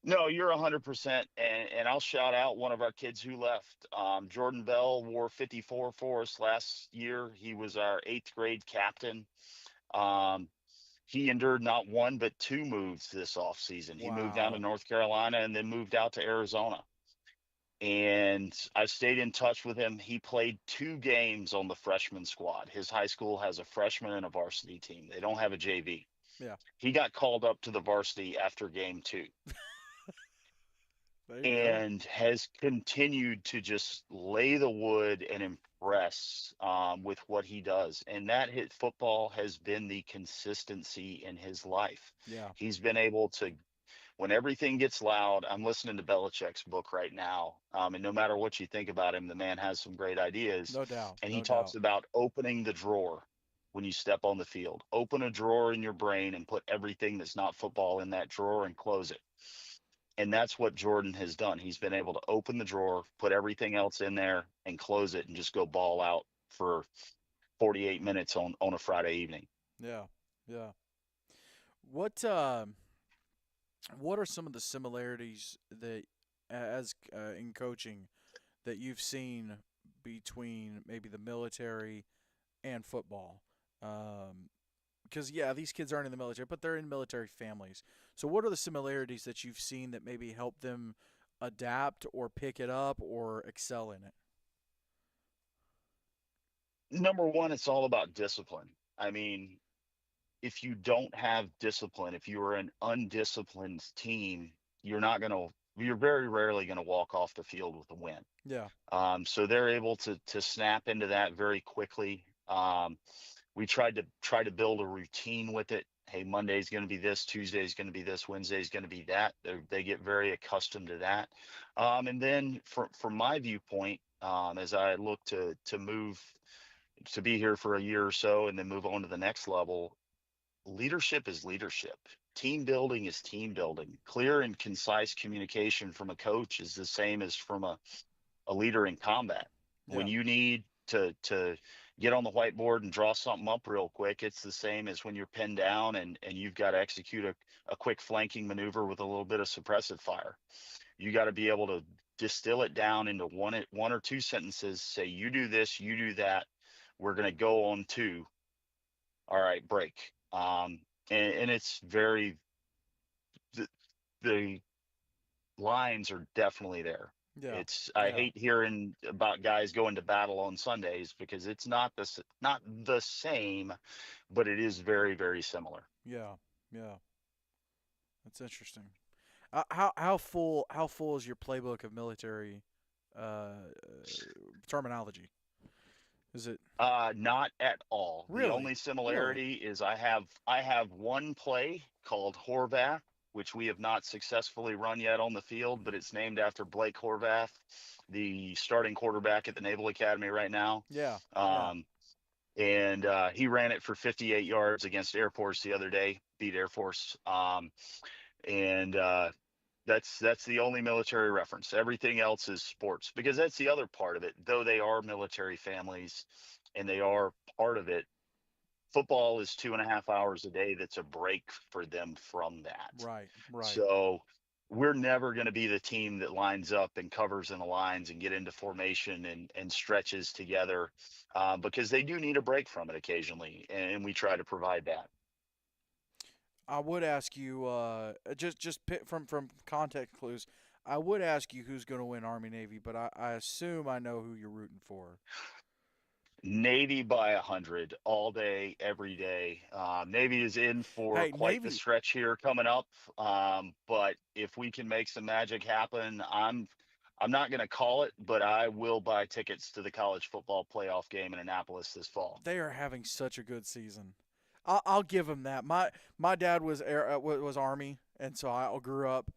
No, you're 100%. And I'll shout out one of our kids who left. Jordan Bell wore 54 for us last year. He was our eighth grade captain. Um, he endured not one, but two moves this offseason. He moved down to Wow. North Carolina and then moved out to Arizona. And I stayed in touch with him. He played 2 games on the freshman squad. His high school has a freshman and a varsity team. They don't have a JV. Yeah. He got called up to the varsity after game 2 There you go. and has continued to just lay the wood and impress with what he does. And that hit football has been the consistency in his life. Yeah. He's been able to, when everything gets loud, I'm listening to Belichick's book right now. And no matter what you think about him, the man has some great ideas. No doubt. And he No talks doubt. about opening the drawer when you step on the field. Open a drawer in your brain and put everything that's not football in that drawer and close it. And that's what Jordan has done. He's been able to open the drawer, put everything else in there, and close it and just go ball out for 48 minutes on a Friday evening. Yeah. Yeah. What what are some of the similarities that as in coaching that you've seen between maybe the military and football? Because yeah, these kids aren't in the military, but they're in military families. So what are the similarities that you've seen that maybe help them adapt or pick it up or excel in it? Number one, it's all about discipline. I mean, if you don't have discipline, if you are an undisciplined team, you're very rarely going to walk off the field with a win. Yeah. So they're able to snap into that very quickly. We try to build a routine with it. Hey, Monday's going to be this, Tuesday's going to be this, Wednesday's going to be that. They get very accustomed to that. And then from my viewpoint, as I look to move to be here for a year or so and then move on to the next level, leadership is leadership. Team building is team building. Clear and concise communication from a coach is the same as from a leader in combat. When Yeah. you need to get on the whiteboard and draw something up real quick, it's the same as when you're pinned down and you've got to execute a quick flanking maneuver with a little bit of suppressive fire. You got to be able to distill it down into one or two sentences, say you do this, you do that. We're going to go on to, all right, break. And it's very, the, the lines are definitely there. Yeah. It's I Yeah. hate hearing about guys going to battle on Sundays because it's not the same, but it is very very similar. Yeah. Yeah. That's interesting. How full is your playbook of military terminology? Is it Not at all. The really? only Really? similarity is I have one play called Horvath, which we have not successfully run yet on the field, but it's named after Blake Horvath, the starting quarterback at the Naval Academy right now. Yeah. Yeah. Um, and he ran it for 58 yards against Air Force the other day, beat Air Force. And that's the only military reference. Everything else is sports because that's the other part of it. Though they are military families and they are part of it, football is 2.5 hours a day. That's a break for them from that. Right. Right. So we're never going to be the team that lines up and covers in the lines and get into formation and stretches together, because they do need a break from it occasionally, and we try to provide that. I would ask you, from context clues, I would ask you who's going to win Army Navy, but I assume I know who you're rooting for. Navy by 100 all day, every day. Navy is in for Hey, quite the Navy, stretch here coming up. But if we can make some magic happen, I'm not going to call it, but I will buy tickets to the college football playoff game in Annapolis this fall. they are having such a good season. I'll give them that. My dad was was Army, and so I grew up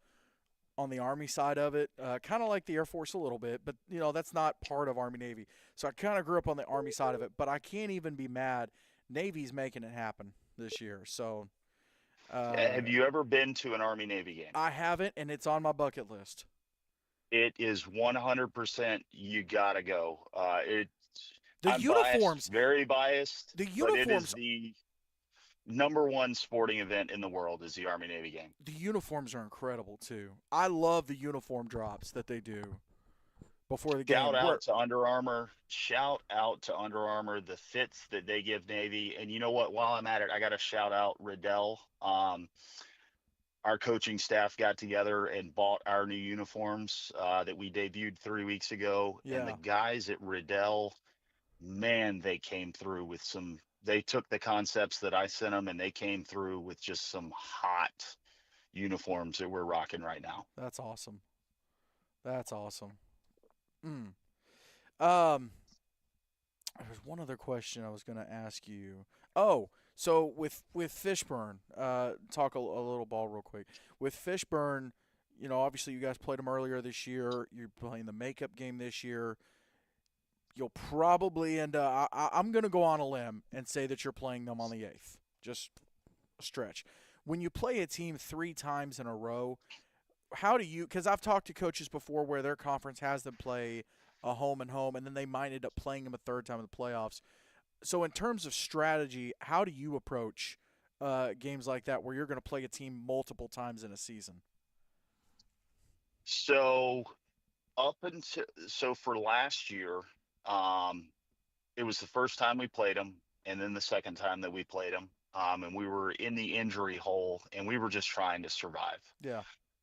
on the Army side of it, kind of like the Air Force a little bit, but that's not part of Army Navy. So I kind of grew up on the Army side of it, but I can't even be mad. Navy's making it happen this year, so uh, Have you ever been to an Army Navy game? I haven't, and it's on my bucket list. It is 100% you gotta go. The I'm biased, uniforms, very biased, the but it is uniforms, the number one sporting event in the world is the Army Navy game. the uniforms are incredible too. I love the uniform drops that they do before the game. Shout Where out to Under Armour. Shout out to Under Armour, the fits that they give Navy. And you know what? While I'm at it, I got to shout out Riddell. Our coaching staff got together and bought our new uniforms that we debuted 3 weeks ago. And the yeah, guys at Riddell, man, they came through with some. They took the concepts that I sent them and they came through with just some hot uniforms that we're rocking right now. that's awesome. That's awesome. Mm. Um, there's one other question I was going to ask you. Oh, so with Fishburne, talk a little ball real quick. With Fishburne, obviously you guys played him earlier this year. You're playing the makeup game this year. You'll probably end up. I'm going to go on a limb and say that you're playing them on the 8th. Just a stretch. When you play a team 3 times in a row, how do you? Because I've talked to coaches before where their conference has them play a home and home, and then they might end up playing them a third time in the playoffs. So, in terms of strategy, how do you approach games like that where you're going to play a team multiple times in a season? So for last year, um, it was the first time we played them, and then the second time that we played them, and we were in the injury hole, and we were just trying to survive. Yeah,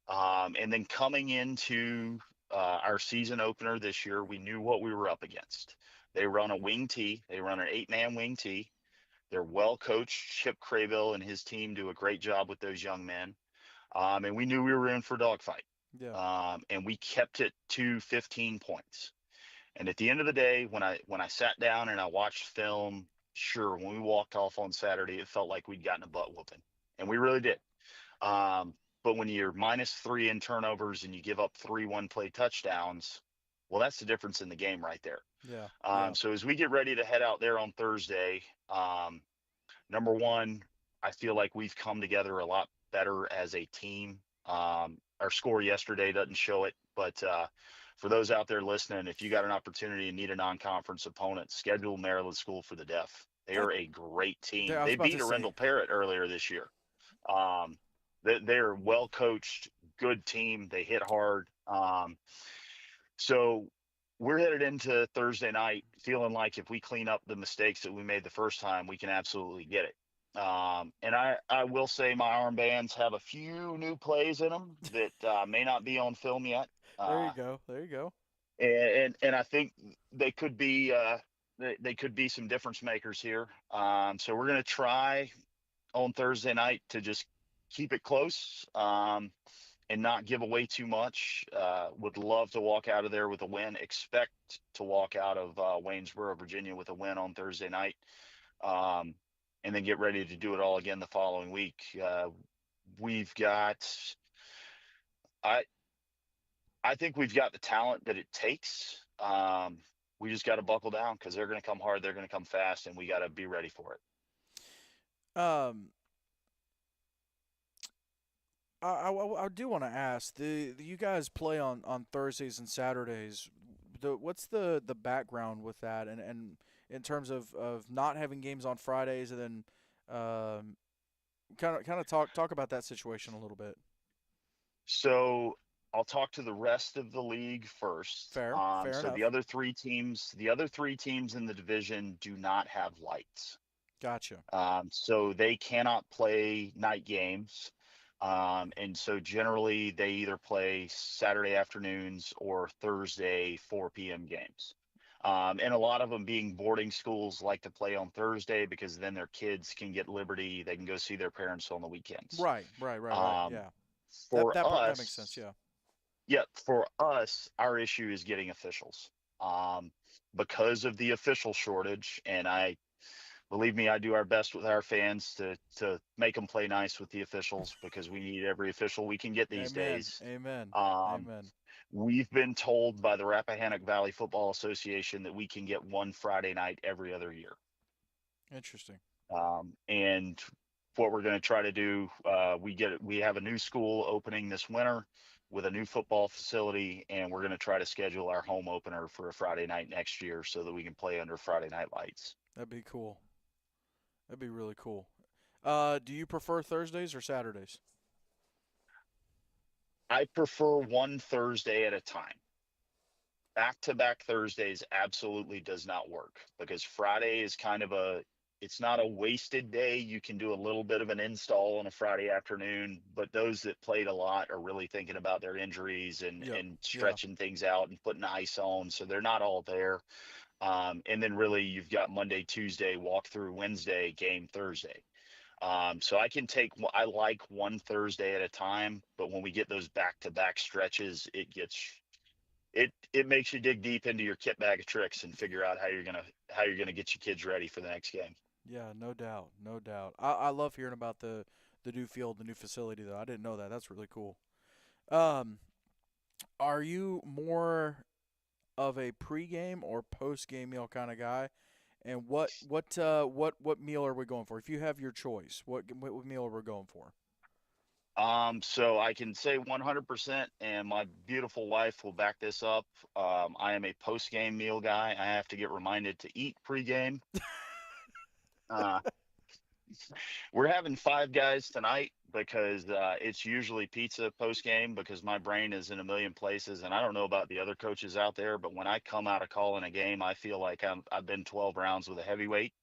And then coming into our season opener this year, we knew what we were up against. They run a wing T. They run an 8-man wing T. They're well coached. Chip Craybill and his team do a great job with those young men. And we knew we were in for dogfight. yeah, And we kept it to 15 points. And at the end of the day, when I sat down and I watched film, sure, when we walked off on Saturday, it felt like we'd gotten a butt whooping, and we really did. Um, but when you're -3 in turnovers and you give up 3 1-play touchdowns, well, that's the difference in the game right there. yeah, yeah, So as we get ready to head out there on Thursday, number one, I feel like we've come together a lot better as a team. Our score yesterday doesn't show it, but for those out there listening, if you got an opportunity and need a non-conference opponent, schedule Maryland School for the Deaf. They that, are a great team. I was They about beat to say. Arundel Parrott earlier this year. Um, they're well coached, good team. They hit hard. So we're headed into Thursday night feeling like if we clean up the mistakes that we made the first time, we can absolutely get it. And I will say my armbands have a few new plays in them that may not be on film yet. There you Uh, go. There you go. and I think they could be they could be some difference makers here. So we're gonna try on Thursday night to just keep it close, and not give away too much. Would love to walk out of there with a win. Expect to walk out of Waynesboro, Virginia, with a win on Thursday night, um, and then get ready to do it all again the following week. We've got I I think we've got the talent that it takes. We just got to buckle down because they're going to come hard, they're going to come fast, and we got to be ready for it. Um, I do want to ask you guys play on Thursdays and Saturdays. What's the background with that, and in terms of not having games on Fridays, and then, um, kind of talk about that situation a little bit. So I'll talk to the rest of the league first. Fair So enough. the other three teams in the division do not have lights. Gotcha. So they cannot play night games. And so generally they either play Saturday afternoons or Thursday 4 p.m. games. And a lot of them being boarding schools like to play on Thursday because then their kids can get liberty. They can go see their parents on the weekends. Right. Um, Yeah. for That makes sense. us, Yeah. yeah, for us, our issue is getting officials. Um, because of the official shortage, and I believe me, I do our best with our fans to make them play nice with the officials because we need every official we can get these Amen. days. Amen. Um, Amen. we've been told by the Rappahannock Valley Football Association that we can get one Friday night every other year. Interesting. And what we're going to try to do, we have a new school opening this winter with a new football facility, and we're going to try to schedule our home opener for a Friday night next year so that we can play under Friday night lights. That'd be cool. That'd be really cool. Do you prefer Thursdays or Saturdays? I prefer one Thursday at a time. Back to back Thursdays absolutely does not work because Friday is kind of it's not a wasted day. You can do a little bit of an install on a Friday afternoon, but those that played a lot are really thinking about their injuries Yep. and Yeah. stretching things out and putting ice on. So they're not all there. And then really you've got Monday, Tuesday, walk through Wednesday, game Thursday. So I like one Thursday at a time, but when we get those back to back stretches, it makes you dig deep into your kit bag of tricks and figure out how you're gonna get your kids ready for the next game. Yeah. No doubt. No doubt. I love hearing about the new field, the new facility though. I didn't know that. That's really cool. Um, are you more of a pregame or postgame meal kind of guy? And what meal are we going for? If you have your choice, what meal are we going for? So I can say 100%, and my beautiful wife will back this up. I am a post game meal guy. I have to get reminded to eat pregame. Uh, we're having Five Guys tonight because it's usually pizza post game because my brain is in a million places, and I don't know about the other coaches out there, but when I come out of calling a game, I feel like I've been 12 rounds with a heavyweight,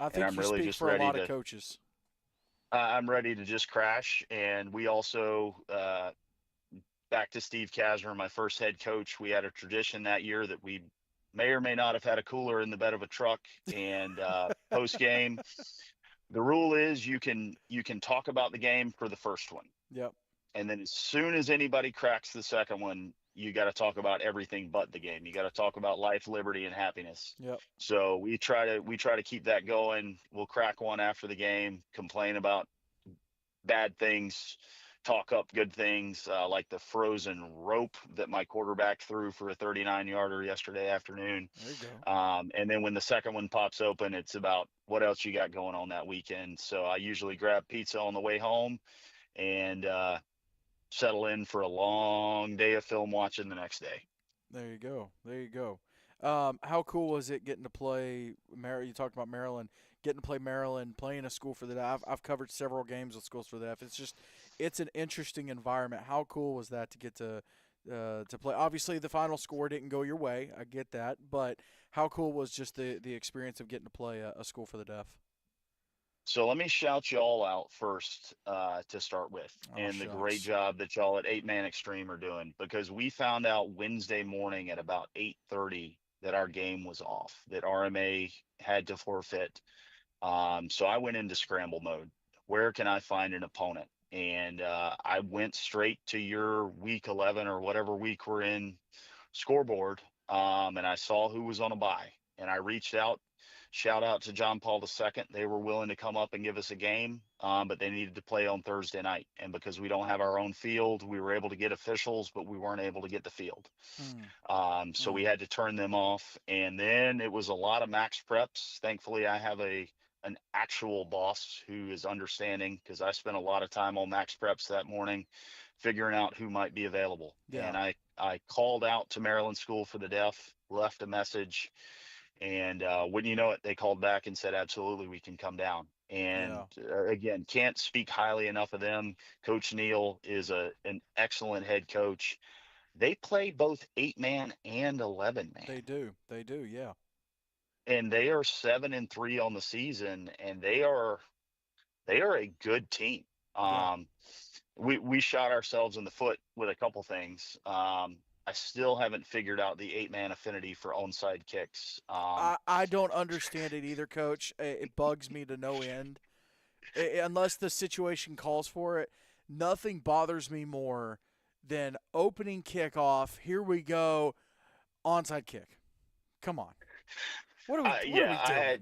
I and think you speak for a lot of coaches. I'm ready to just crash. And we also, back to Steve Kasner, my first head coach, we had a tradition that year that we may or may not have had a cooler in the bed of a truck. And post game, the rule is you can talk about the game for the first one, Yep. and then as soon as anybody cracks the second one, you got to talk about everything but the game. You got to talk about life, liberty, and happiness. Yep. So we try to keep that going. We'll crack one after the game, complain about bad things, talk up good things, like the frozen rope that my quarterback threw for a 39-yarder yesterday afternoon. There you go. And then when the second one pops open, it's about what else you got going on that weekend. So I usually grab pizza on the way home and settle in for a long day of film watching the next day. There you go. There you go. How cool was it getting to play You talked about Maryland, getting to play Maryland, playing a school for the deaf. I've covered several games with schools for the deaf. It's an interesting environment. How cool was that to get to play? Obviously, the final score didn't go your way. I get that, but how cool was just the experience of getting to play a school for the deaf? So let me shout you all out first to start with, Oh and the great shucks. job that y'all at Eight Man Extreme are doing, because we found out Wednesday morning at about 8:30 that our game was off, that RMA had to forfeit. So I went into scramble mode. Where can I find an opponent? And I went straight to your week 11 or whatever week we're in scoreboard, and I saw who was on a bye, and I reached out. Shout out to John Paul II. They were willing to come up and give us a game, but they needed to play on Thursday night. And because we don't have our own field, we were able to get officials, but we weren't able to get the field. Mm, So we mm. had to turn them off. And then it was a lot of max preps. Thankfully, I have an actual boss who is understanding because I spent a lot of time on max preps that morning figuring out who might be available. Yeah. And I called out to Maryland School for the Deaf, left a message, and wouldn't you know it, they called back and said, absolutely, we can come down. And Yeah, again, can't speak highly enough of them. Coach Neal is an excellent head coach. They play both 8 man and 11 man, they do. They do. Yeah, and they are 7-3 on the season, and they are a good team. yeah. Um, we shot ourselves in the foot with a couple things. I still haven't figured out the 8 man affinity for onside kicks. I don't understand it either, Coach. It bugs me to no end. Unless the situation calls for it, nothing bothers me more than opening kickoff. Here we go, onside kick. Come on, what are Yeah, we doing?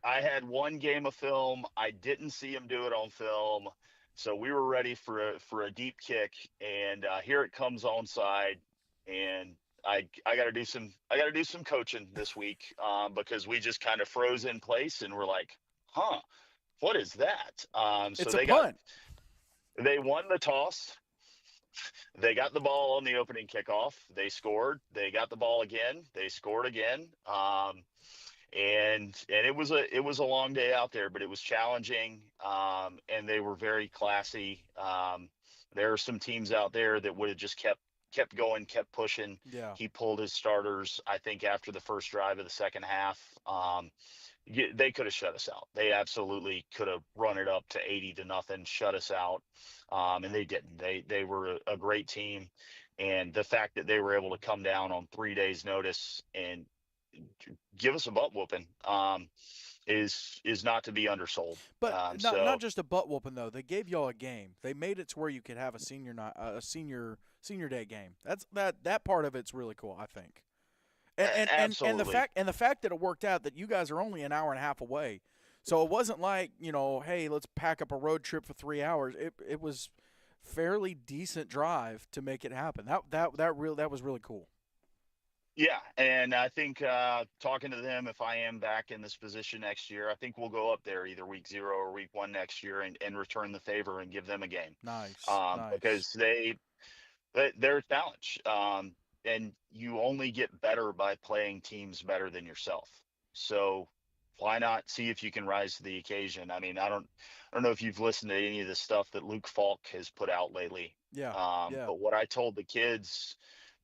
I had one game of film. I didn't see him do it on film, so we were ready for a deep kick, and here it comes onside, and I got to do some coaching this week, because we just kind of froze in place, and we're like, huh, what is that? So It's a punt. they won the toss. They got the ball on the opening kickoff. They scored. They got the ball again. They scored again. And it was a long day out there, but it was challenging, and they were very classy. There are some teams out there that would have just kept going, kept pushing. Yeah, He pulled his starters, I think, after the first drive of the second half. They could have shut us out. They absolutely could have run it up to 80-0, shut us out, and they didn't. They were a great team, and the fact that they were able to come down on 3 days' notice and give us a butt whooping, is not to be undersold. but not So just a butt whooping though. They gave y'all a game. They made it to where you could have a senior night, a senior day game. That part of it's really cool. I think. And absolutely, the fact that it worked out that you guys are only an hour and a half away, so it wasn't like hey, let's pack up a road trip for 3 hours. It was fairly decent drive to make it happen. That was really cool. yeah. And I think, talking to them, if I am back in this position next year, I think we'll go up there either week 0 or week 1 next year, and return the favor and give them a game, Nice, nice. because they're a challenge. And you only get better by playing teams better than yourself. So why not see if you can rise to the occasion? I mean, I don't know if you've listened to any of the stuff that Luke Falk has put out lately. Yeah, yeah, But what I told the kids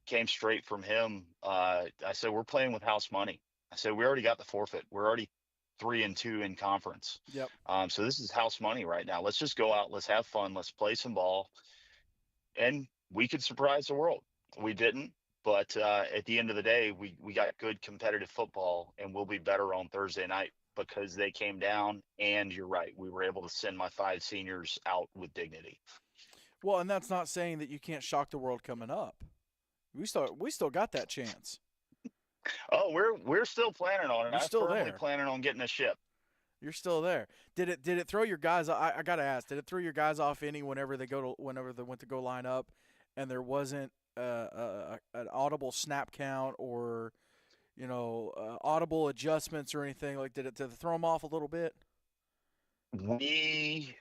came straight from him. I said, we're playing with house money. I said, we already got the forfeit. We're already 3-2 in conference. yep. So this is house money right now. Let's just go out. Let's have fun. Let's play some ball, and we could surprise the world. We didn't, but at the end of the day, we got good competitive football, and we'll be better on Thursday night because they came down. And you're right, we were able to send my 5 seniors out with dignity. Well, and that's not saying that you can't shock the world coming up. We still got that chance. Oh, we're still planning on it. You're I'm still firmly there. planning on getting a ship. You're still there. Did it throw your guys? I gotta ask. Did it throw your guys off any whenever they went to go line up, and there wasn't an audible snap count or audible adjustments or anything like? Did it throw them off a little bit? We,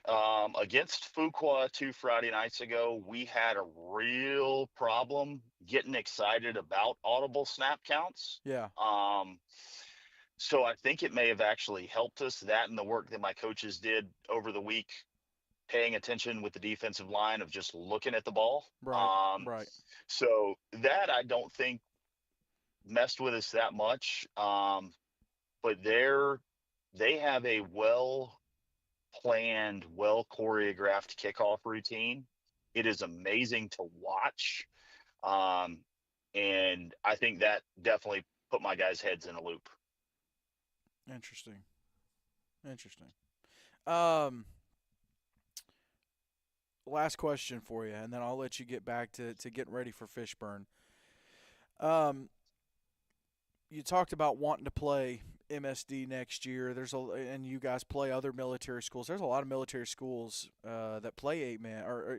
against Fuqua 2 Friday nights ago, we had a real problem getting excited about audible snap counts. Yeah. So I think it may have actually helped us, that and the work that my coaches did over the week, paying attention with the defensive line of just looking at the ball. Right. Right. So that I don't think messed with us that much. But they have a well planned, well choreographed kickoff routine. It is amazing to watch. Um, and I think that definitely put my guys' heads in a loop. Interesting. Interesting. Um, Last question for you, and then I'll let you get back to getting ready for Fishburne. Um, you talked about wanting to play MSD next year. And you guys play other military schools. There's a lot of military schools that play 8 man or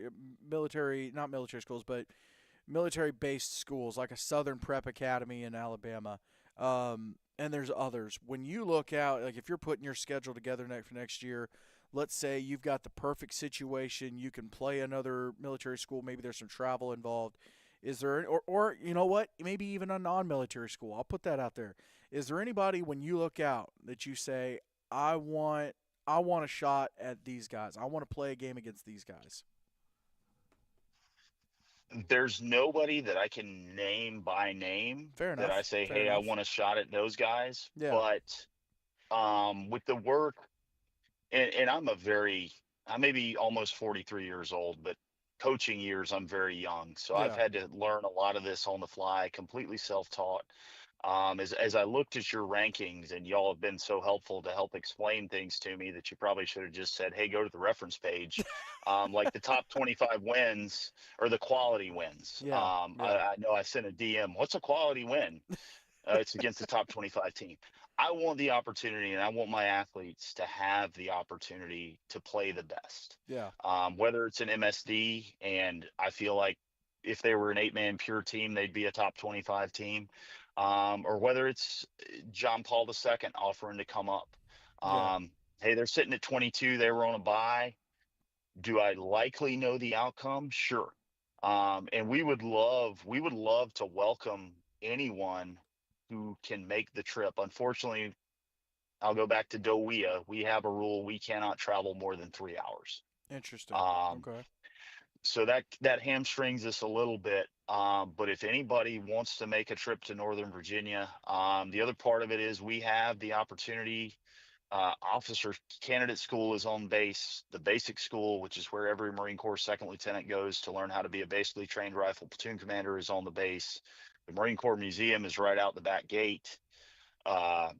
military, not military schools, but military based schools like a Southern Prep Academy in Alabama. And there's others. When you look out, like if you're putting your schedule together for next year, let's say you've got the perfect situation, you can play another military school. Maybe there's some travel involved. Is there, or you know what? Maybe even a non-military school. I'll put that out there. Is there anybody when you look out that you say, I want I want a shot at these guys. I want to play a game against these guys. There's nobody that I can name by name Fair that I enough. say, Fair hey, I enough. want a shot at those guys. Yeah. But with the work, and I may be almost 43 years old, but coaching years, I'm very young. So I've Yeah. had to learn a lot of this on the fly, completely self-taught. As I looked at your rankings, and y'all have been so helpful to help explain things to me that you probably should have just said, hey, go to the reference page. Like the top 25 wins or the quality wins. Yeah. Yeah. I know I sent a DM. What's a quality win? It's against the top 25 team. I want the opportunity, and I want my athletes to have the opportunity to play the best. Yeah. Whether it's an MSD, and I feel like if they were an 8-man pure team, they'd be a top 25 team, or whether it's John Paul II offering to come up. Yeah. Hey, they're sitting at 22. They were on a bye. Do I likely know the outcome? Sure. And we would love to welcome anyone who can make the trip. Unfortunately, I'll go back to Dowea. We have a rule: we cannot travel more than 3 hours. Interesting. Um, Okay. so that hamstrings us a little bit. But if anybody wants to make a trip to Northern Virginia, the other part of it is we have the opportunity. Officer Candidate School is on base. The basic school, which is where every Marine Corps second lieutenant goes to learn how to be a basically trained rifle platoon commander, is on the base. The Marine Corps Museum is right out the back gate. Uh,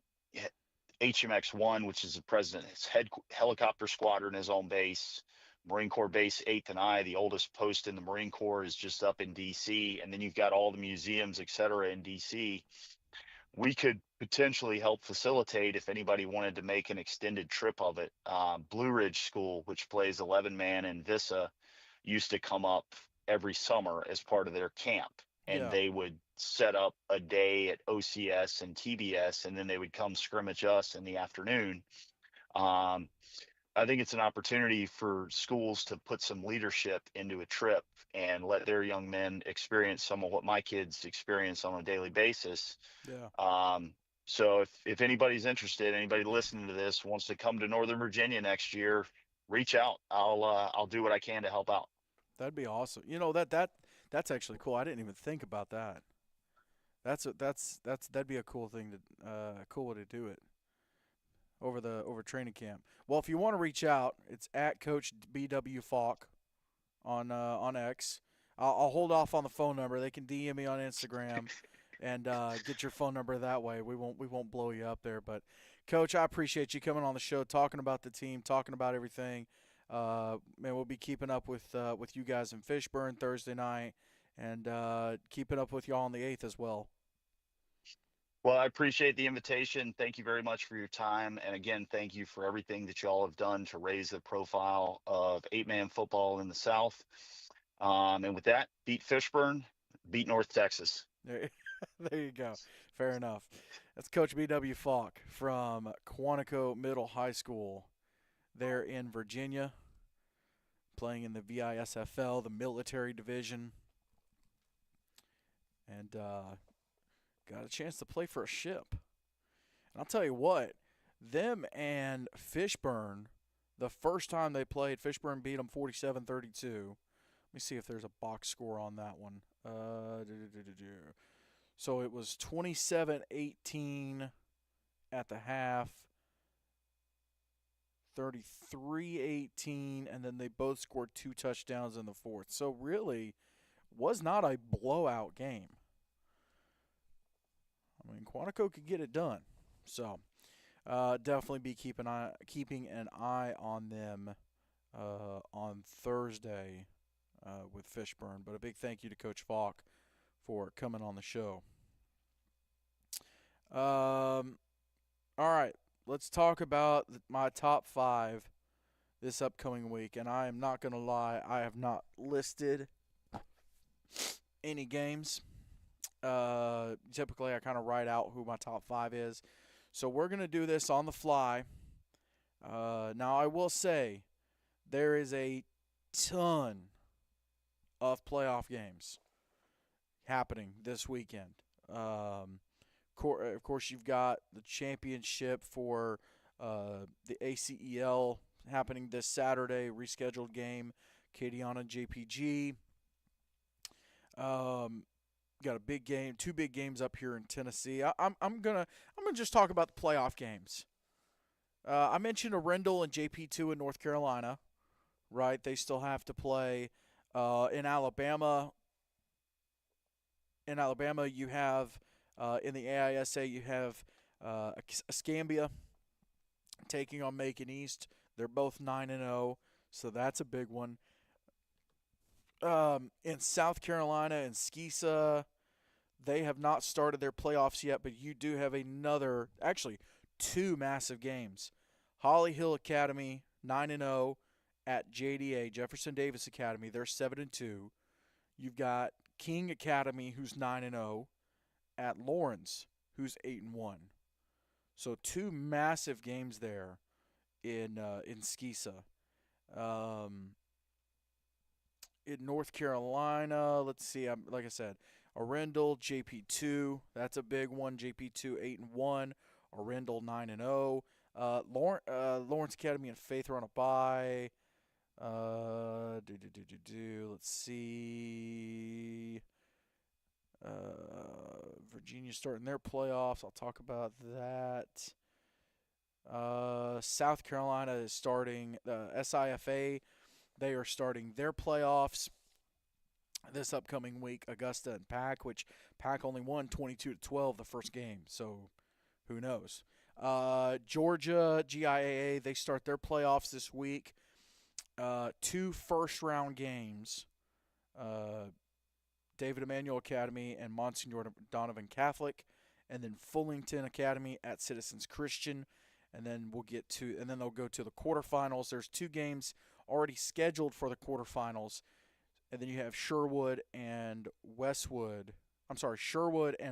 HMX-1, which is the president's helicopter squadron, is on base. Marine Corps Base 8th and I, the oldest post in the Marine Corps, is just up in D.C. And then you've got all the museums, et cetera, in D.C. We could potentially help facilitate if anybody wanted to make an extended trip of it. Blue Ridge School, which plays 11 man in VISA, used to come up every summer as part of their camp. And Yeah. they would set up a day at OCS and TBS, and then they would come scrimmage us in the afternoon. Um, I think it's an opportunity for schools to put some leadership into a trip and let their young men experience some of what my kids experience on a daily basis. Yeah. um, so if anybody's interested, anybody listening to this wants to come to Northern Virginia next year, reach out. I'll do what I can to help out. That'd be awesome. That's actually cool. I didn't even think about that. That'd be a cool thing to cool way to do it over training camp. Well, if you want to reach out, it's at Coach BW Falk on X. I'll hold off on the phone number. They can DM me on Instagram and get your phone number that way. We won't blow you up there. But Coach, I appreciate you coming on the show, talking about the team, talking about everything. Man, we'll be keeping up with you guys in Fishburne Thursday night, and keeping up with y'all on the 8th as well. Well, I appreciate the invitation. Thank you very much for your time. And again, thank you for everything that y'all have done to raise the profile of 8-man football in the South. And with that, beat Fishburne, beat North Texas. There, there you go. Fair enough. That's Coach BW Falk from Quantico Middle High School there in Virginia, playing in the VISFL, the military division, and got a chance to play for a ship. And I'll tell you what, them and Fishburne, the first time they played, Fishburne beat them 47-32. Let me see if there's a box score on that one. So it was 27-18 at the half, 33-18, and then they both scored 2 touchdowns in the fourth. So really was not a blowout game. I mean, Quantico could get it done. So definitely be keeping an eye on them on Thursday with Fishburne. But a big thank you to Coach Falk for coming on the show. All right, let's talk about my top 5 this upcoming week. And I am not going to lie, I have not listed any games. Typically, I kind of write out who my top 5 is. So we're going to do this on the fly. Now, I will say there is a ton of playoff games happening this weekend. Of course, you've got the championship for The ACEL happening this Saturday, rescheduled game. Acadiana JPG. Um, got a big game, two big games up here in Tennessee. I'm gonna just talk about the playoff games. I mentioned Arundel and JP2 in North Carolina, right? They still have to play. In Alabama, you have in the AISA you have Escambia taking on Macon East. They're both 9-0, so that's a big one. In South Carolina and Skeesa, they have not started their playoffs yet, but you do have actually two massive games. Holly Hill Academy 9-0 at JDA Jefferson Davis Academy. They're 7-2. You've got King Academy who's 9-0 at Lawrence who's 8-1. So two massive games there in Skeesa. Um, in North Carolina, let's see. Like I said, Arundel JP2. That's a big one. JP2 8-1. Arundel 9-0. Lawrence Academy and Faith are on a bye. Let's see. Virginia starting their playoffs. I'll talk about that. South Carolina is starting the SIFA. They are starting their playoffs this upcoming week. Augusta and Pack, which Pack only won 22-12 the first game, so who knows? Georgia GIAA, they start their playoffs this week. Two first round games. David Emanuel Academy and Monsignor Donovan Catholic, and then Fullington Academy at Citizens Christian, and then they'll go to the quarterfinals. There's two games already scheduled for the quarterfinals, and then you have Sherwood and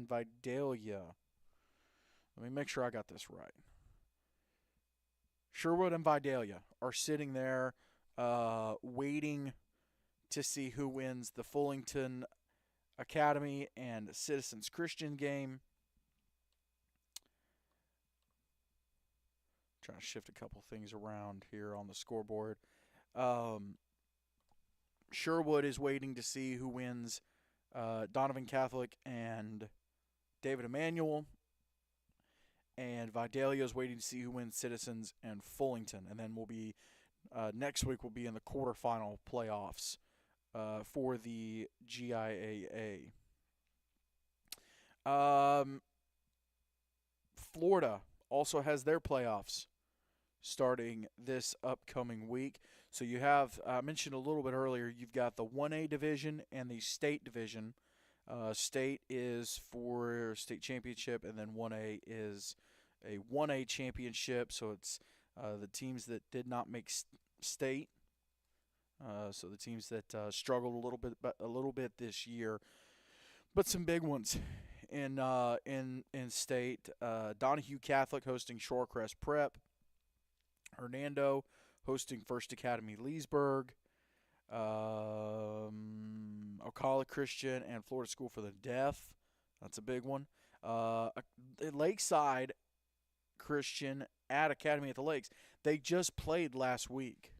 Vidalia. Let me make sure I got this right. Sherwood and Vidalia are sitting there waiting to see who wins the Fullington Academy and Citizens Christian game. Trying to shift a couple things around here on the scoreboard. Sherwood is waiting to see who wins Donovan Catholic and David Emanuel. And Vidalia is waiting to see who wins Citizens and Fullington. And then next week we'll be in the quarterfinal playoffs for the GIAA. Florida also has their playoffs starting this upcoming week. So you have, I mentioned a little bit earlier, you've got the 1A division and the state division. State is for state championship, and then 1A is a 1A championship. So it's the teams that did not make state. So the teams that struggled a little bit this year, but some big ones in state. Donahue Catholic hosting Shorecrest Prep. Hernando hosting First Academy Leesburg. Ocala Christian and Florida School for the Deaf. That's a big one. Lakeside Christian at Academy at the Lakes. They just played last week,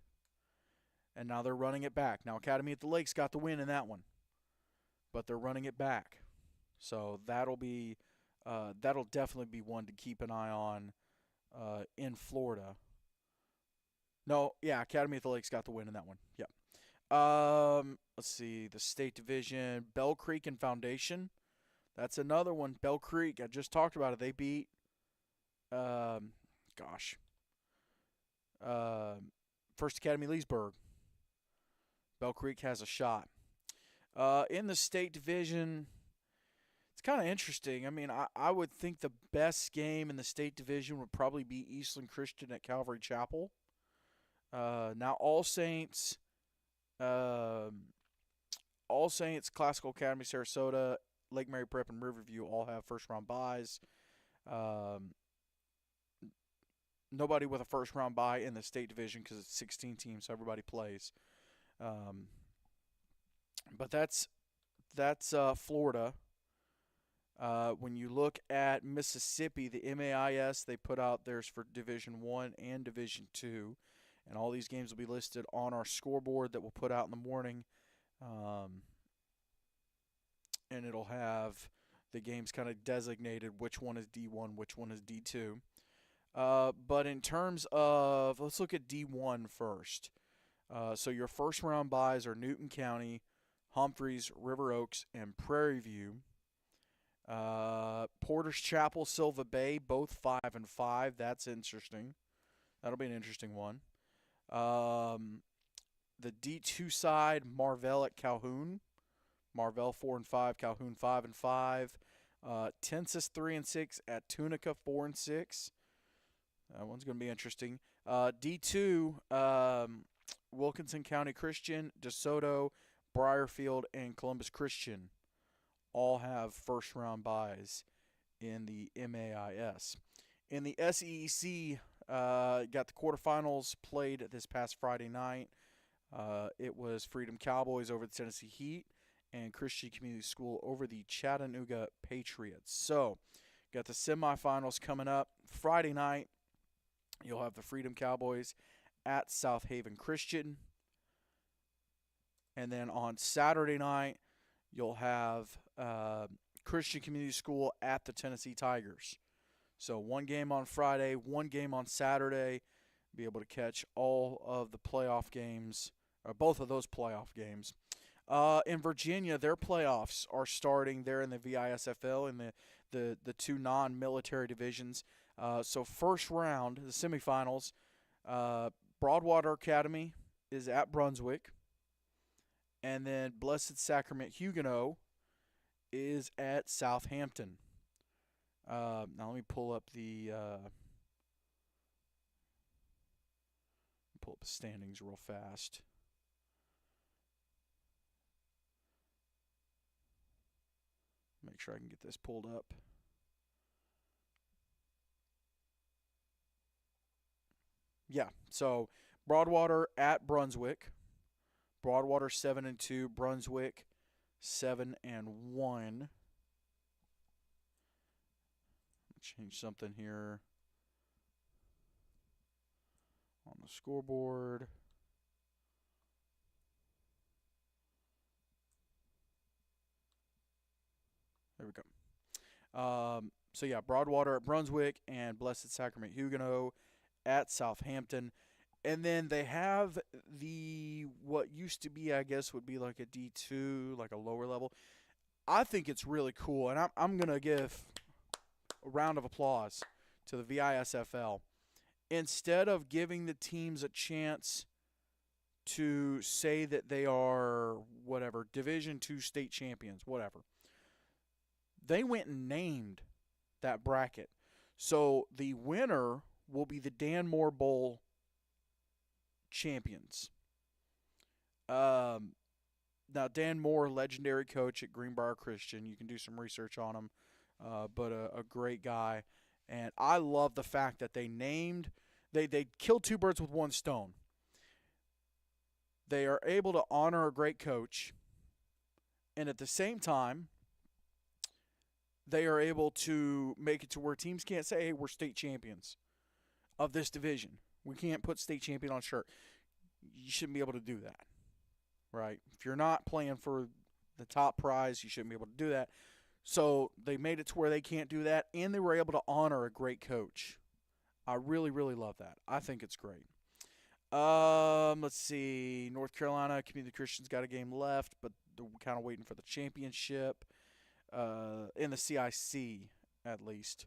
and now they're running it back. Now Academy at the Lakes got the win in that one, but they're running it back. So that'll definitely be one to keep an eye on in Florida. No, yeah, Academy at the Lakes got the win in that one. Yep. Let's see, the state division, Bell Creek and Foundation. That's another one. Bell Creek, I just talked about it. They beat, First Academy Leesburg. Bell Creek has a shot. In the state division, it's kind of interesting. I mean, I would think the best game in the state division would probably be Eastland Christian at Calvary Chapel. Now All Saints, Classical Academy Sarasota, Lake Mary Prep, and Riverview all have first round byes. Nobody with a first round bye in the state division because it's 16 teams, so everybody plays. But that's Florida. When you look at Mississippi, the MAIS, they put out theirs for Division 1 and Division 2. And all these games will be listed on our scoreboard that we'll put out in the morning. Um, and it'll have the games kind of designated which one is D1, which one is D2. But in terms of, let's look at D1 first. So your first round buys are Newton County, Humphreys, River Oaks, and Prairie View. Porter's Chapel, Silva Bay, both 5-5. That's interesting. That'll be an interesting one. The D2 side, Marvell at Calhoun. Marvell 4-5, Calhoun 5-5. Tensas 3-6 at Tunica 4-6. That one's going to be interesting. D2, Wilkinson County Christian, DeSoto, Briarfield, and Columbus Christian all have first round buys in the MAIS. In the SEC, got the quarterfinals played this past Friday night. It was Freedom Cowboys over the Tennessee Heat and Christian Community School over the Chattanooga Patriots. So, got the semifinals coming up Friday night. You'll have the Freedom Cowboys at South Haven Christian. And then on Saturday night, you'll have Christian Community School at the Tennessee Tigers. So one game on Friday, one game on Saturday. Be able to catch all of the playoff games, or both of those playoff games. In Virginia, their playoffs are starting there in the VISFL in the two non-military divisions. So first round, the semifinals, Broadwater Academy is at Brunswick. And then Blessed Sacrament Huguenot is at Southampton. Now let me pull up the standings real fast. Make sure I can get this pulled up. Yeah, so Broadwater at Brunswick. Broadwater 7-2, Brunswick 7-1. Change something here on the scoreboard. There we go. So yeah, Broadwater at Brunswick and Blessed Sacrament Huguenot at Southampton. And then they have what used to be, I guess, would be like a D2, like a lower level. I think it's really cool, and I'm going to give a round of applause to the VISFL. Instead of giving the teams a chance to say that they are, whatever, Division II state champions, whatever, they went and named that bracket. So the winner will be the Dan Moore Bowl champions. Now, Dan Moore, legendary coach at Greenbrier Christian. You can do some research on him, but a great guy. And I love the fact that they killed two birds with one stone. They are able to honor a great coach, and at the same time, they are able to make it to where teams can't say, hey, we're state champions of this division. We can't put state champion on a shirt. You shouldn't be able to do that, right? If you're not playing for the top prize, you shouldn't be able to do that. So they made it to where they can't do that, and they were able to honor a great coach. I really, really love that. I think it's great. Let's see. North Carolina Community Christian's got a game left, but they're kind of waiting for the championship in the CIC at least.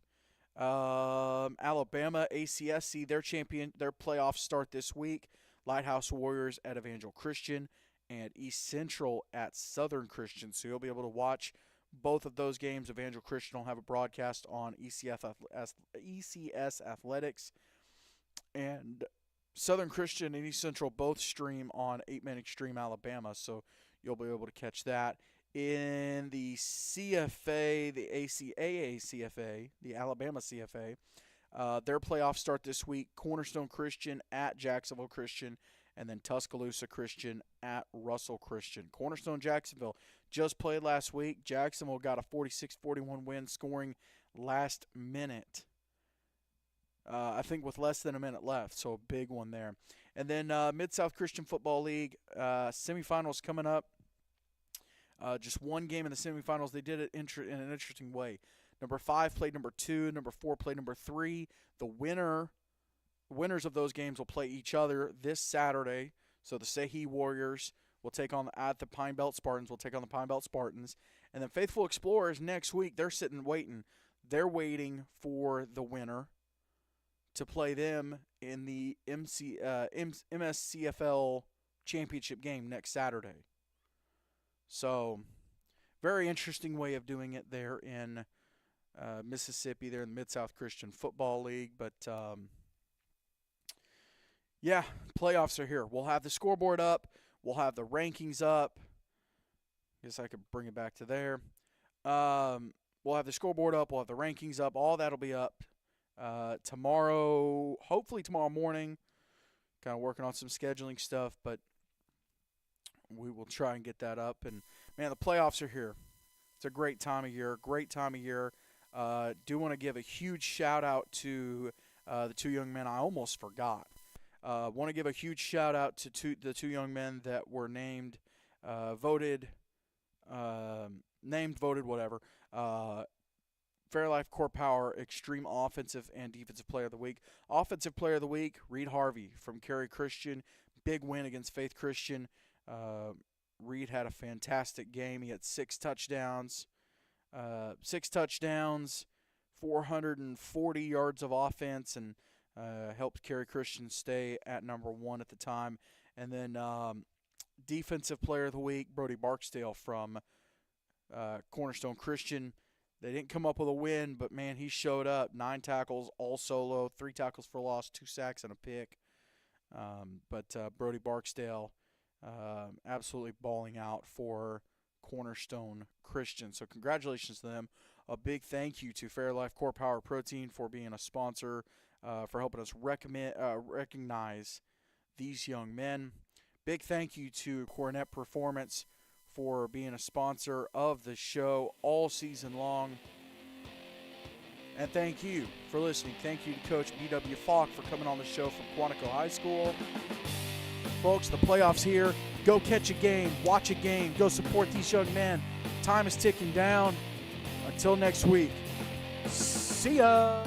Alabama ACSC, their playoffs start this week. Lighthouse Warriors at Evangel Christian and East Central at Southern Christian. So you'll be able to watch both of those games. Evangel Christian will have a broadcast on ECS Athletics. And Southern Christian and East Central both stream on 8-Man Extreme Alabama. So you'll be able to catch that. In the CFA, the ACAA CFA, the Alabama CFA, their playoffs start this week. Cornerstone Christian at Jacksonville Christian, and then Tuscaloosa Christian at Russell Christian. Cornerstone Jacksonville just played last week. Jacksonville got a 46-41 win, scoring last minute. I think with less than a minute left, so a big one there. And then Mid-South Christian Football League semifinals coming up. Just one game in the semifinals. They did it in an interesting way. Number 5 played number 2. Number 4 played number 3. The winners of those games will play each other this Saturday. So the Sehi Warriors will take on the Pine Belt Spartans. Will take on the Pine Belt Spartans. And then Faithful Explorers next week. They're sitting waiting. They're waiting for the winner to play them in the MSCFL championship game next Saturday. So, very interesting way of doing it there in Mississippi, there in the Mid-South Christian Football League. But, yeah, playoffs are here. We'll have the scoreboard up. We'll have the rankings up. Guess I could bring it back to there. We'll have the scoreboard up. We'll have the rankings up. All that'll be up tomorrow, hopefully tomorrow morning. Kind of working on some scheduling stuff, but we will try and get that up. And, man, the playoffs are here. It's a great time of year. Do want to give a huge shout-out to the two young men I almost forgot. Want to give a huge shout-out to the two young men that were named, voted, whatever. Fairlife Core Power Extreme Offensive and Defensive Player of the Week. Offensive Player of the Week, Reed Harvey from Cary Christian. Big win against Faith Christian. Reed had a fantastic game. He had 6 touchdowns. 440 yards of offense, and helped Cary Christian stay at number 1 at the time. And then Defensive Player of the Week, Brody Barksdale from Cornerstone Christian. They didn't come up with a win, but, man, he showed up. 9 tackles, all solo, 3 tackles for loss, 2 sacks, and a pick. But Brody Barksdale absolutely balling out for Cornerstone Christian. So congratulations to them. A big thank you to Fairlife Core Power Protein for being a sponsor, for helping us recognize these young men. Big thank you to Cornett Performance for being a sponsor of the show all season long. And thank you for listening. Thank you to Coach B.W. Falk for coming on the show from Quantico High School. Folks, the playoffs here. Go catch a game, watch a game, go support these young men. Time is ticking down. Until next week, see ya.